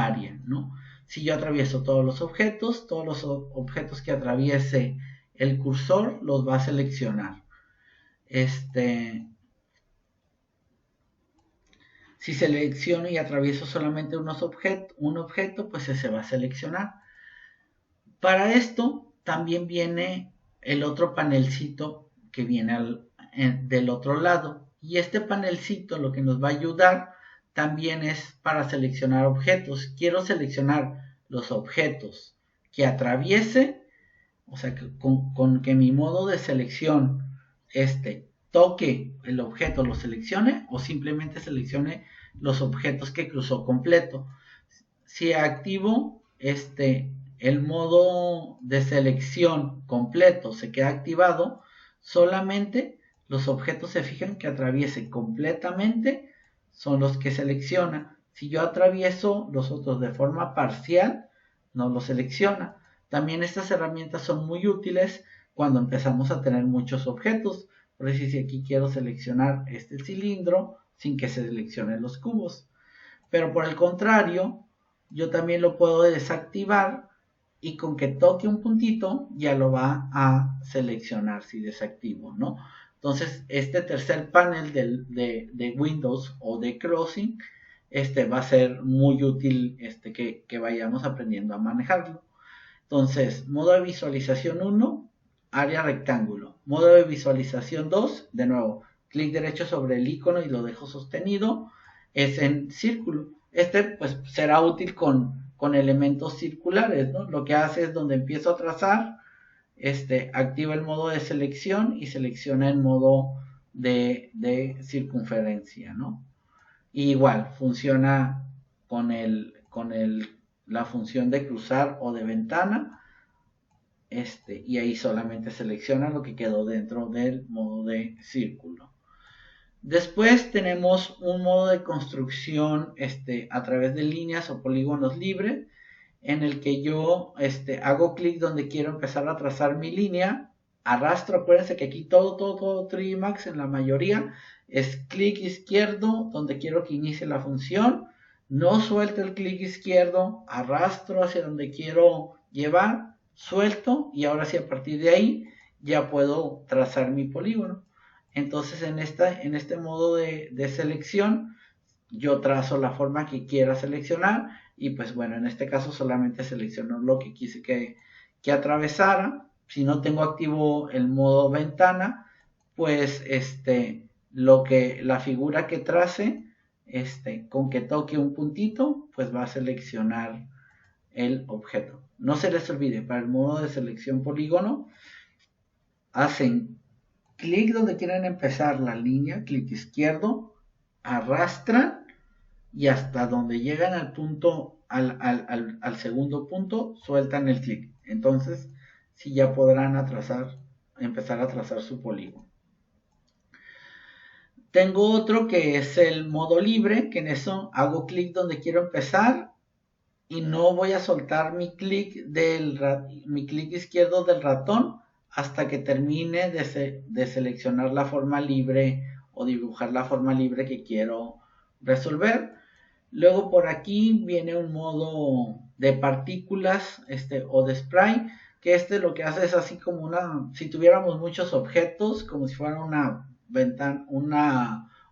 área, ¿no? Si yo atravieso todos los objetos que atraviese el cursor los va a seleccionar. Si selecciono y atravieso solamente un objeto, pues ese va a seleccionar. Para esto también viene el otro panelcito que viene del otro lado. Y este panelcito lo que nos va a ayudar también es para seleccionar objetos. Quiero seleccionar los objetos que atraviese, o sea, con que mi modo de selección toque el objeto, lo seleccione o simplemente seleccione los objetos que cruzó completo. Si activo el modo de selección completo se queda activado, solamente los objetos se fijan que atraviesen completamente son los que selecciona. Si yo atravieso los otros de forma parcial, no los selecciona. También estas herramientas son muy útiles cuando empezamos a tener muchos objetos. Por decir, si aquí quiero seleccionar este cilindro sin que se seleccionen los cubos. Pero por el contrario, yo también lo puedo desactivar y con que toque un puntito ya lo va a seleccionar si desactivo, ¿no? Entonces, este tercer panel de Windows o de Crossing va a ser muy útil que vayamos aprendiendo a manejarlo. Entonces, modo de visualización 1, área rectángulo. Modo de visualización 2, de nuevo, clic derecho sobre el icono y lo dejo sostenido, es en círculo. Pues será útil con elementos circulares, ¿no? Lo que hace es donde empiezo a trazar, activa el modo de selección y selecciona el modo de circunferencia, ¿no? Y igual, funciona con la función de cruzar o de ventana, y ahí solamente selecciona lo que quedó dentro del modo de círculo. Después tenemos un modo de construcción a través de líneas o polígonos libres, en el que yo hago clic donde quiero empezar a trazar mi línea, arrastro, acuérdense que aquí todo 3D Max en la mayoría es clic izquierdo donde quiero que inicie la función, no suelto el clic izquierdo, arrastro hacia donde quiero llevar, suelto y ahora sí a partir de ahí ya puedo trazar mi polígono. Entonces en este modo de selección yo trazo la forma que quiera seleccionar y pues bueno, en este caso solamente selecciono lo que quise que atravesara. Si no tengo activo el modo ventana, pues la figura que trace, con que toque un puntito, pues va a seleccionar el objeto. No se les olvide, para el modo de selección polígono, hacen clic donde quieren empezar la línea, clic izquierdo, arrastran y hasta donde llegan al punto, al segundo punto, sueltan el clic. Entonces, sí ya podrán empezar a trazar su polígono. Tengo otro que es el modo libre, que en eso hago clic donde quiero empezar y no voy a soltar mi clic izquierdo del ratón hasta que termine de seleccionar la forma libre o dibujar la forma libre que quiero resolver. Luego por aquí viene un modo de partículas o de spray, que lo que hace es así como si tuviéramos muchos objetos, como si fuera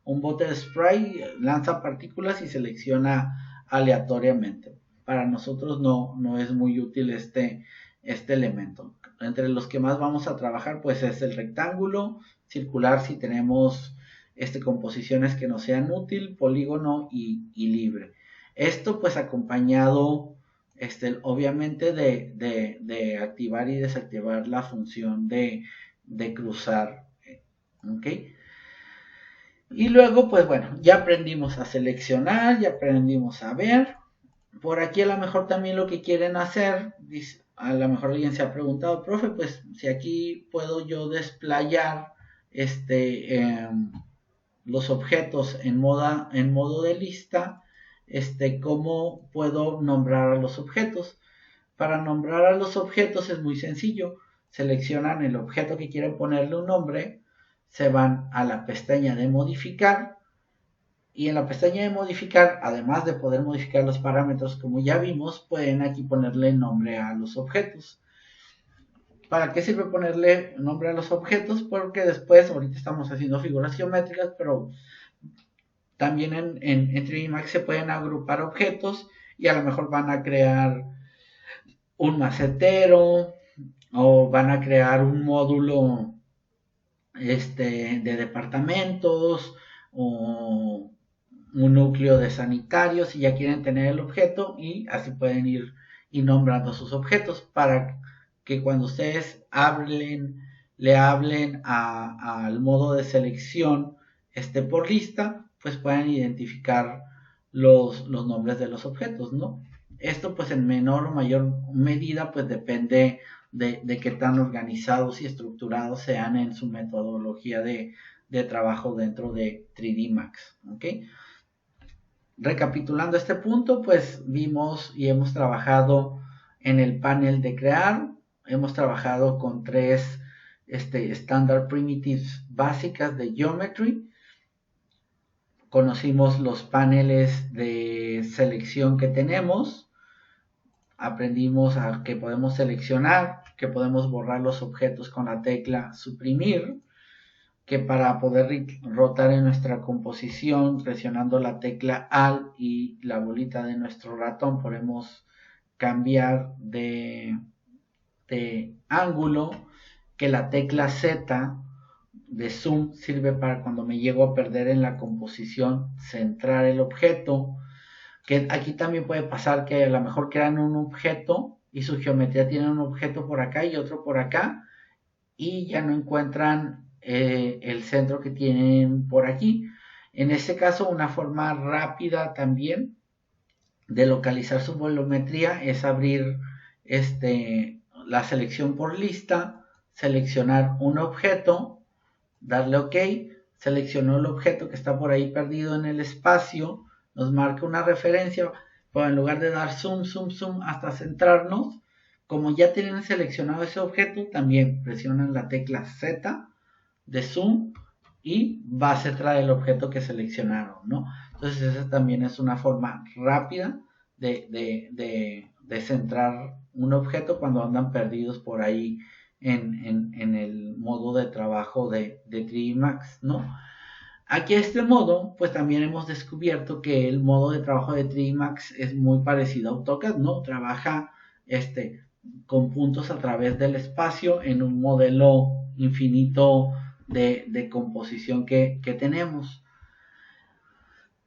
un bote de spray, lanza partículas y selecciona aleatoriamente. Para nosotros no es muy útil este elemento. Entre los que más vamos a trabajar pues es el rectángulo, circular si tenemos composiciones que nos sean útil, polígono y libre. Esto pues acompañado obviamente de activar y desactivar la función de cruzar. ¿Ok? Y luego pues bueno, ya aprendimos a seleccionar, ya aprendimos a ver. Por aquí a lo mejor también lo que quieren hacer, a lo mejor alguien se ha preguntado, profe, pues si aquí puedo yo desplayar los objetos en modo de lista, ¿cómo puedo nombrar a los objetos? Para nombrar a los objetos es muy sencillo. Seleccionan el objeto que quieren ponerle un nombre, se van a la pestaña de modificar y en la pestaña de modificar, además de poder modificar los parámetros como ya vimos, pueden aquí ponerle nombre a los objetos. ¿Para qué sirve ponerle nombre a los objetos? Porque después, ahorita estamos haciendo figuras geométricas, pero también en 3D Max se pueden agrupar objetos y a lo mejor van a crear un macetero o van a crear un módulo de departamentos o un núcleo de sanitarios y ya quieren tener el objeto y así pueden ir nombrando sus objetos para que cuando ustedes le hablen al modo de selección por lista, pues puedan identificar los nombres de los objetos, ¿no? Esto pues en menor o mayor medida pues depende de qué tan organizados y estructurados sean en su metodología de trabajo dentro de 3D Max, ¿ok? Recapitulando este punto, pues vimos y hemos trabajado en el panel de crear, hemos trabajado con 3 standard primitives básicas de geometry, conocimos los paneles de selección que tenemos, aprendimos a que podemos seleccionar, que podemos borrar los objetos con la tecla suprimir, que para poder rotar en nuestra composición presionando la tecla Alt y la bolita de nuestro ratón podemos cambiar de ángulo, que la tecla Z de zoom sirve para cuando me llego a perder en la composición centrar el objeto, que aquí también puede pasar que a lo mejor crean un objeto y su geometría tiene un objeto por acá y otro por acá y ya no encuentran el centro que tienen por aquí. En este caso, una forma rápida también de localizar su volumetría es abrir la selección por lista, seleccionar un objeto, darle OK, seleccionó el objeto que está por ahí perdido en el espacio, nos marca una referencia, pero en lugar de dar zoom, zoom, zoom hasta centrarnos, como ya tienen seleccionado ese objeto, también presionan la tecla Z de zoom y va a centrar el objeto que seleccionaron, ¿no? Entonces esa también es una forma rápida de centrar un objeto cuando andan perdidos por ahí en el modo de trabajo de 3D Max, ¿no? Aquí a este modo, pues también hemos descubierto que el modo de trabajo de 3D Max es muy parecido a AutoCAD, ¿no? Trabaja con puntos a través del espacio en un modelo infinito de composición que tenemos.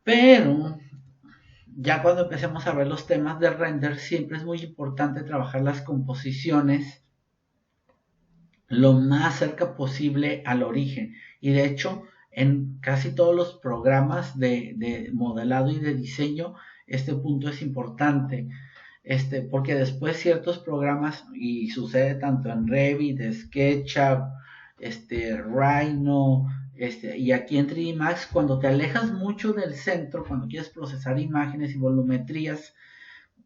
Pero ya cuando empecemos a ver los temas de render, siempre es muy importante trabajar las composiciones lo más cerca posible al origen. Y de hecho, en casi todos los programas de modelado y de diseño, este punto es importante. Porque después ciertos programas, y sucede tanto en Revit, SketchUp, Rhino, y aquí en 3D Max, cuando te alejas mucho del centro, cuando quieres procesar imágenes y volumetrías,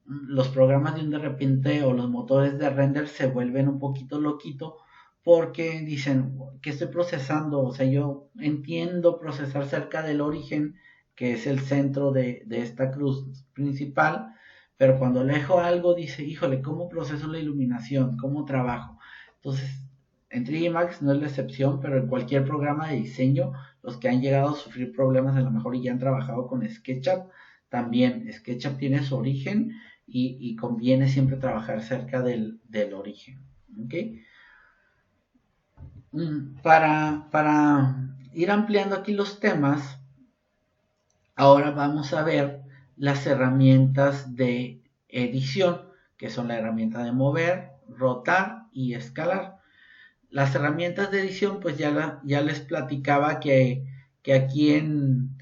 los programas de repente o los motores de render se vuelven un poquito loquito porque dicen que estoy procesando, o sea, yo entiendo procesar cerca del origen, que es el centro de esta cruz principal, pero cuando alejo algo dice, híjole, ¿cómo proceso la iluminación? ¿Cómo trabajo? Entonces, en 3D Max no es la excepción, pero en cualquier programa de diseño, los que han llegado a sufrir problemas a lo mejor y ya han trabajado con SketchUp, también SketchUp tiene su origen y conviene siempre trabajar cerca del origen. ¿Okay? Para ir ampliando aquí los temas, ahora vamos a ver las herramientas de edición, que son la herramienta de mover, rotar y escalar. Las herramientas de edición, pues ya les platicaba que aquí en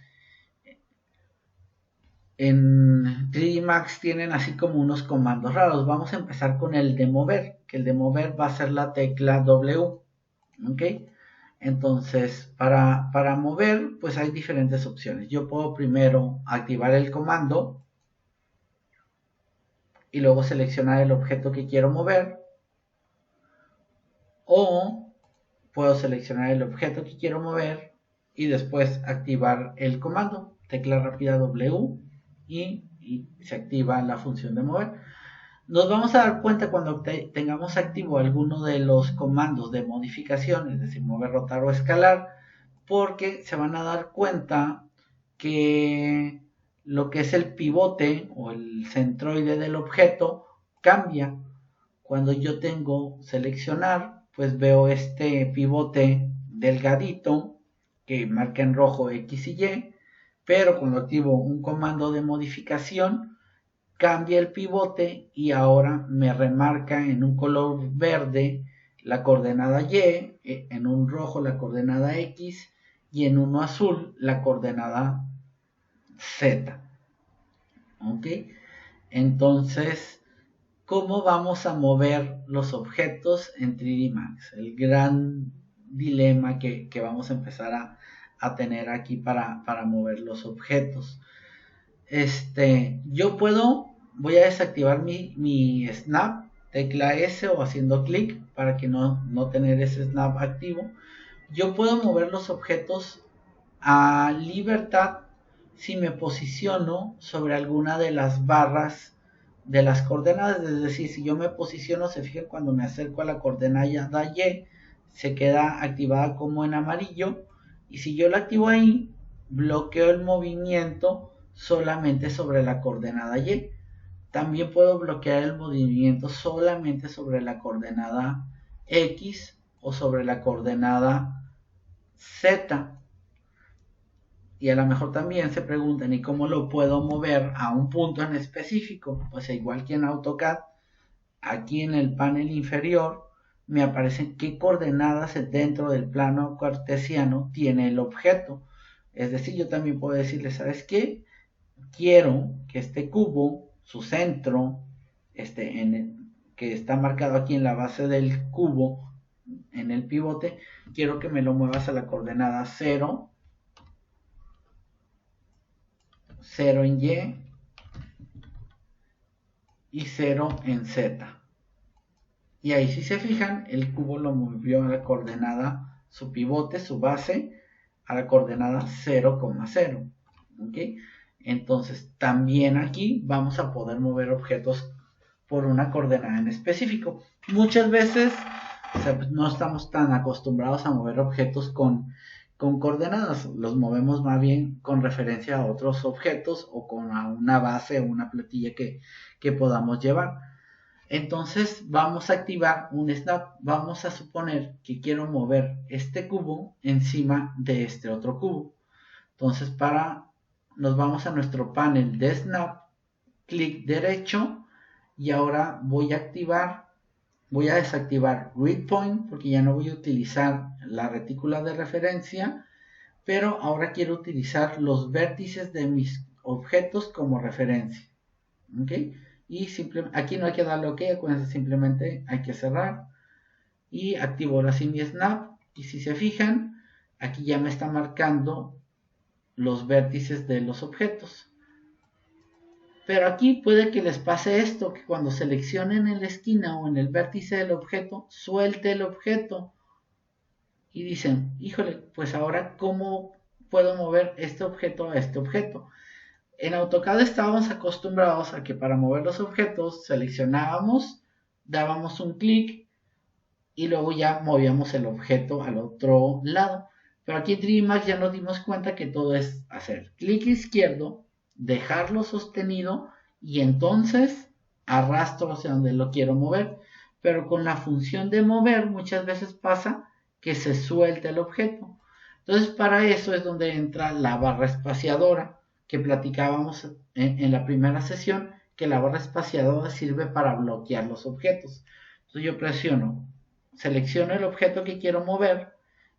3D Max tienen así como unos comandos raros. Vamos a empezar con el de mover, que el de mover va a ser la tecla W. ¿Ok? Entonces, para mover, pues hay diferentes opciones. Yo puedo primero activar el comando y luego seleccionar el objeto que quiero mover. O puedo seleccionar el objeto que quiero mover y después activar el comando, tecla rápida W y se activa la función de mover. Nos vamos a dar cuenta cuando tengamos activo alguno de los comandos de modificación, es decir, mover, rotar o escalar, porque se van a dar cuenta que lo que es el pivote o el centroide del objeto cambia. Cuando yo tengo seleccionar, pues veo este pivote delgadito que marca en rojo X y Y, pero cuando activo un comando de modificación, cambia el pivote y ahora me remarca en un color verde la coordenada Y, en un rojo la coordenada X y en uno azul la coordenada Z. ¿Ok? Entonces, ¿cómo vamos a mover los objetos en 3D Max? El gran dilema que vamos a empezar a tener aquí para mover los objetos. Yo voy a desactivar mi snap, tecla S o haciendo clic para que no tener ese snap activo. Yo puedo mover los objetos a libertad si me posiciono sobre alguna de las barras de las coordenadas, es decir, si yo me posiciono, se fijan cuando me acerco a la coordenada Y, se queda activada como en amarillo, y si yo la activo ahí, bloqueo el movimiento solamente sobre la coordenada Y. También puedo bloquear el movimiento solamente sobre la coordenada X o sobre la coordenada Z. Y a lo mejor también se preguntan, ¿y cómo lo puedo mover a un punto en específico? Pues igual que en AutoCAD, aquí en el panel inferior me aparecen qué coordenadas dentro del plano cartesiano tiene el objeto. Es decir, yo también puedo decirle, ¿sabes qué? Quiero que este cubo, su centro, que está marcado aquí en la base del cubo, en el pivote, quiero que me lo muevas a la coordenada 0, 0 en Y 0 en Z. Y ahí si se fijan, el cubo lo movió a la coordenada, su pivote, su base, a la coordenada 0,0. ¿Okay? Entonces también aquí vamos a poder mover objetos por una coordenada en específico. Muchas veces, o sea, pues no estamos tan acostumbrados a mover objetos con coordenadas, los movemos más bien con referencia a otros objetos o con una base o una plantilla que podamos llevar. Entonces vamos a activar un snap. Vamos a suponer que quiero mover este cubo encima de este otro cubo. Entonces nos vamos a nuestro panel de snap, clic derecho, y ahora voy a desactivar grid point porque ya no voy a utilizar la retícula de referencia, pero ahora quiero utilizar los vértices de mis objetos como referencia. ¿Ok? Y aquí no hay que darle OK, acuérdense, simplemente hay que cerrar y activo ahora sí mi snap. Y si se fijan, aquí ya me está marcando los vértices de los objetos. Pero aquí puede que les pase esto, que cuando seleccionen en la esquina o en el vértice del objeto, suelte el objeto. Y dicen, híjole, pues ahora ¿cómo puedo mover este objeto a este objeto? En AutoCAD estábamos acostumbrados a que para mover los objetos seleccionábamos, dábamos un clic y luego ya movíamos el objeto al otro lado. Pero aquí en 3D Max ya nos dimos cuenta que todo es hacer clic izquierdo, dejarlo sostenido y entonces arrastro hacia donde lo quiero mover. Pero con la función de mover muchas veces pasa que se suelta el objeto. Entonces para eso es donde entra la barra espaciadora que platicábamos en la primera sesión, que la barra espaciadora sirve para bloquear los objetos. Entonces yo selecciono el objeto que quiero mover,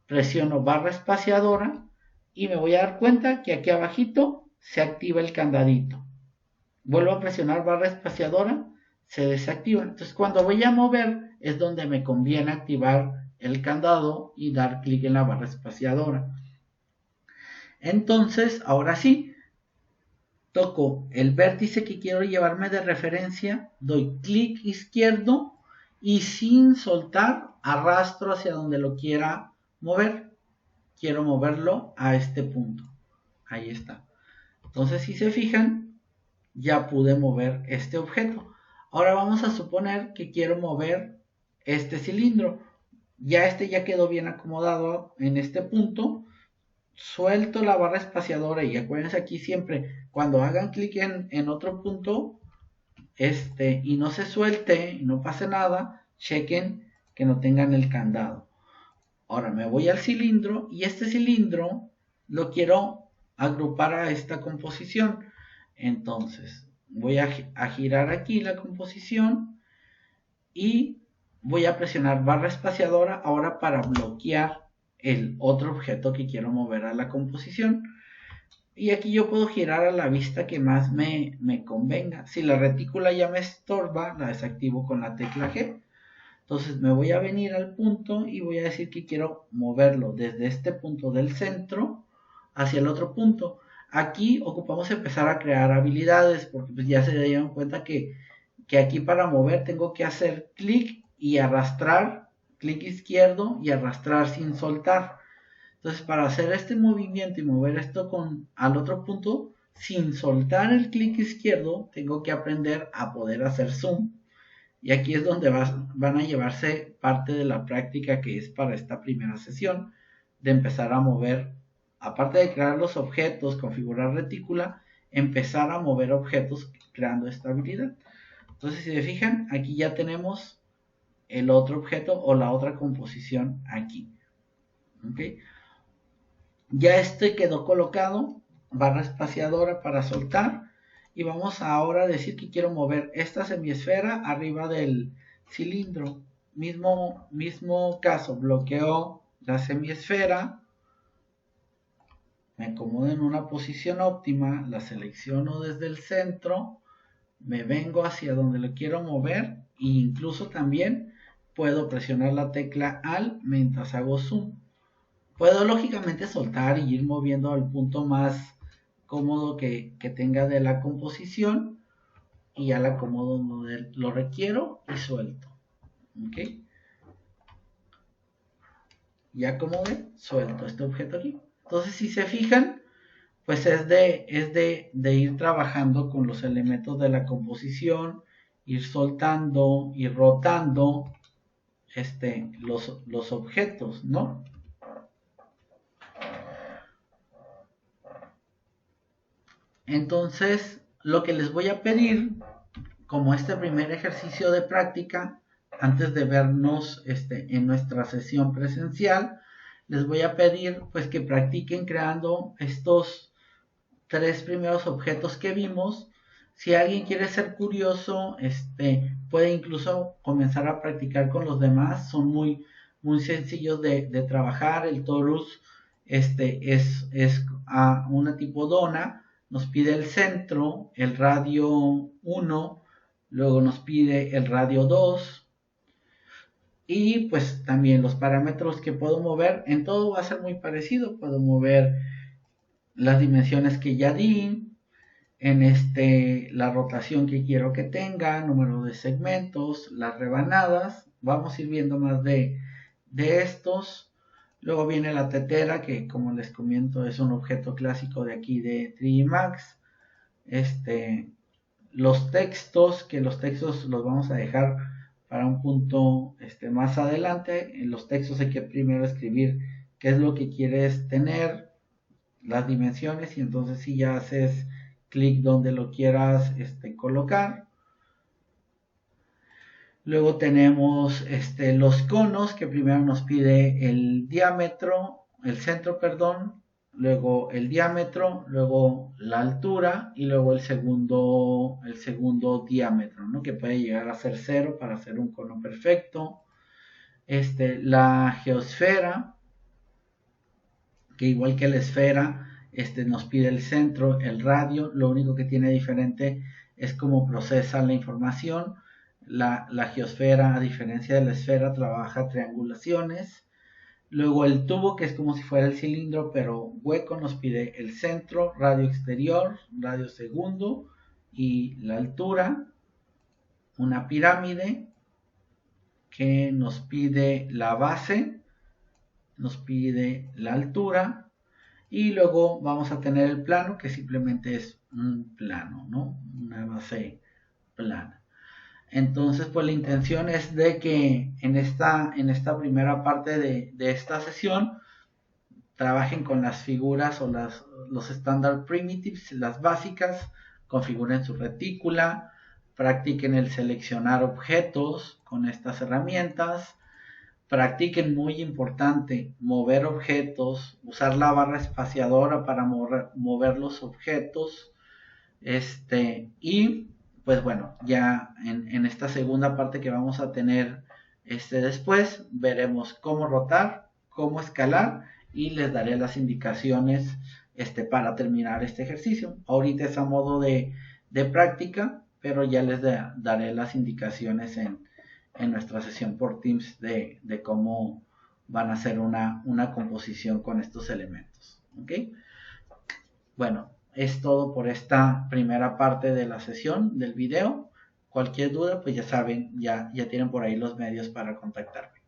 presiono barra espaciadora y me voy a dar cuenta que aquí abajito se activa el candadito. Vuelvo a presionar barra espaciadora, se desactiva. Entonces cuando voy a mover es donde me conviene activar el candado y dar clic en la barra espaciadora. Entonces, ahora sí, toco el vértice que quiero llevarme de referencia, doy clic izquierdo y sin soltar arrastro hacia donde lo quiera mover. Quiero moverlo a este punto. Ahí está. Entonces, si se fijan, ya pude mover este objeto. Ahora vamos a suponer que quiero mover este cilindro. Ya quedó bien acomodado en este punto. Suelto la barra espaciadora y acuérdense aquí siempre, cuando hagan clic en otro punto y no se suelte y no pase nada, chequen que no tengan el candado. Ahora me voy al cilindro y este cilindro lo quiero agrupar a esta composición. Entonces voy a girar aquí la composición y voy a presionar barra espaciadora ahora para bloquear el otro objeto que quiero mover a la composición. Y aquí yo puedo girar a la vista que más me convenga. Si la retícula ya me estorba, la desactivo con la tecla G. Entonces me voy a venir al punto y voy a decir que quiero moverlo desde este punto del centro hacia el otro punto. Aquí ocupamos empezar a crear habilidades porque pues ya se dieron cuenta que aquí para mover tengo que hacer clic y arrastrar, clic izquierdo y arrastrar sin soltar. Entonces para hacer este movimiento y mover esto al otro punto, sin soltar el clic izquierdo, tengo que aprender a poder hacer zoom. Y aquí es donde van a llevarse parte de la práctica que es para esta primera sesión, de empezar a mover, aparte de crear los objetos, configurar retícula, empezar a mover objetos creando esta habilidad. Entonces si se fijan, aquí ya tenemos el otro objeto o la otra composición aquí. ¿Okay? Ya quedó colocado, barra espaciadora para soltar. Y vamos ahora a decir que quiero mover esta semiesfera arriba del cilindro. Mismo caso, bloqueo la semiesfera, me acomodo en una posición óptima, la selecciono desde el centro, me vengo hacia donde lo quiero mover e incluso también puedo presionar la tecla Alt mientras hago zoom. Puedo lógicamente soltar y ir moviendo al punto más cómodo que tenga de la composición y ya la acomodo donde lo requiero y suelto. ¿Ok? Ya acomodé, suelto este objeto aquí. Entonces si se fijan, pues es de ir trabajando con los elementos de la composición, ir soltando, ir rotando los objetos, ¿no? Entonces, lo que les voy a pedir, como este primer ejercicio de práctica, antes de vernos en nuestra sesión presencial, les voy a pedir pues que practiquen creando estos tres primeros objetos que vimos. Si alguien quiere ser curioso, puede incluso comenzar a practicar con los demás. Son muy sencillos de trabajar. El torus es a una tipo dona. Nos pide el centro, el radio 1, luego nos pide el radio 2 y pues también los parámetros que puedo mover. En todo va a ser muy parecido. Puedo mover las dimensiones que ya di, en la rotación que quiero que tenga, número de segmentos, las rebanadas. Vamos a ir viendo más de estos. Luego viene la tetera, que como les comento es un objeto clásico de aquí de 3D Max. Los textos, que los textos los vamos a dejar para un punto más adelante. En los textos hay que primero escribir qué es lo que quieres tener, las dimensiones, y entonces si ya haces clic donde lo quieras colocar. Luego tenemos los conos, que primero nos pide el diámetro, el centro, perdón, luego el diámetro, luego la altura y luego el segundo diámetro, ¿no? Que puede llegar a ser 0 para hacer un cono perfecto. La geosfera, que igual que la esfera, nos pide el centro, el radio. Lo único que tiene diferente es cómo procesa la información. La geosfera, a diferencia de la esfera, trabaja triangulaciones. Luego el tubo, que es como si fuera el cilindro pero hueco, nos pide el centro, radio exterior, radio segundo y la altura. Una pirámide, que nos pide la base, nos pide la altura, y luego vamos a tener el plano, que simplemente es un plano, ¿no? Una base plana. Entonces, pues la intención es de que en esta primera parte de esta sesión trabajen con las figuras o los standard primitives, las básicas, configuren su retícula, practiquen el seleccionar objetos con estas herramientas. Practiquen, muy importante, mover objetos, usar la barra espaciadora para mover los objetos. Y pues bueno, ya en esta segunda parte que vamos a tener después, veremos cómo rotar, cómo escalar, y les daré las indicaciones para terminar este ejercicio. Ahorita es a modo de práctica, pero ya les daré las indicaciones en nuestra sesión por Teams de cómo van a hacer una composición con estos elementos. ¿Ok? Bueno, es todo por esta primera parte de la sesión del video. Cualquier duda, pues ya saben, ya tienen por ahí los medios para contactarme.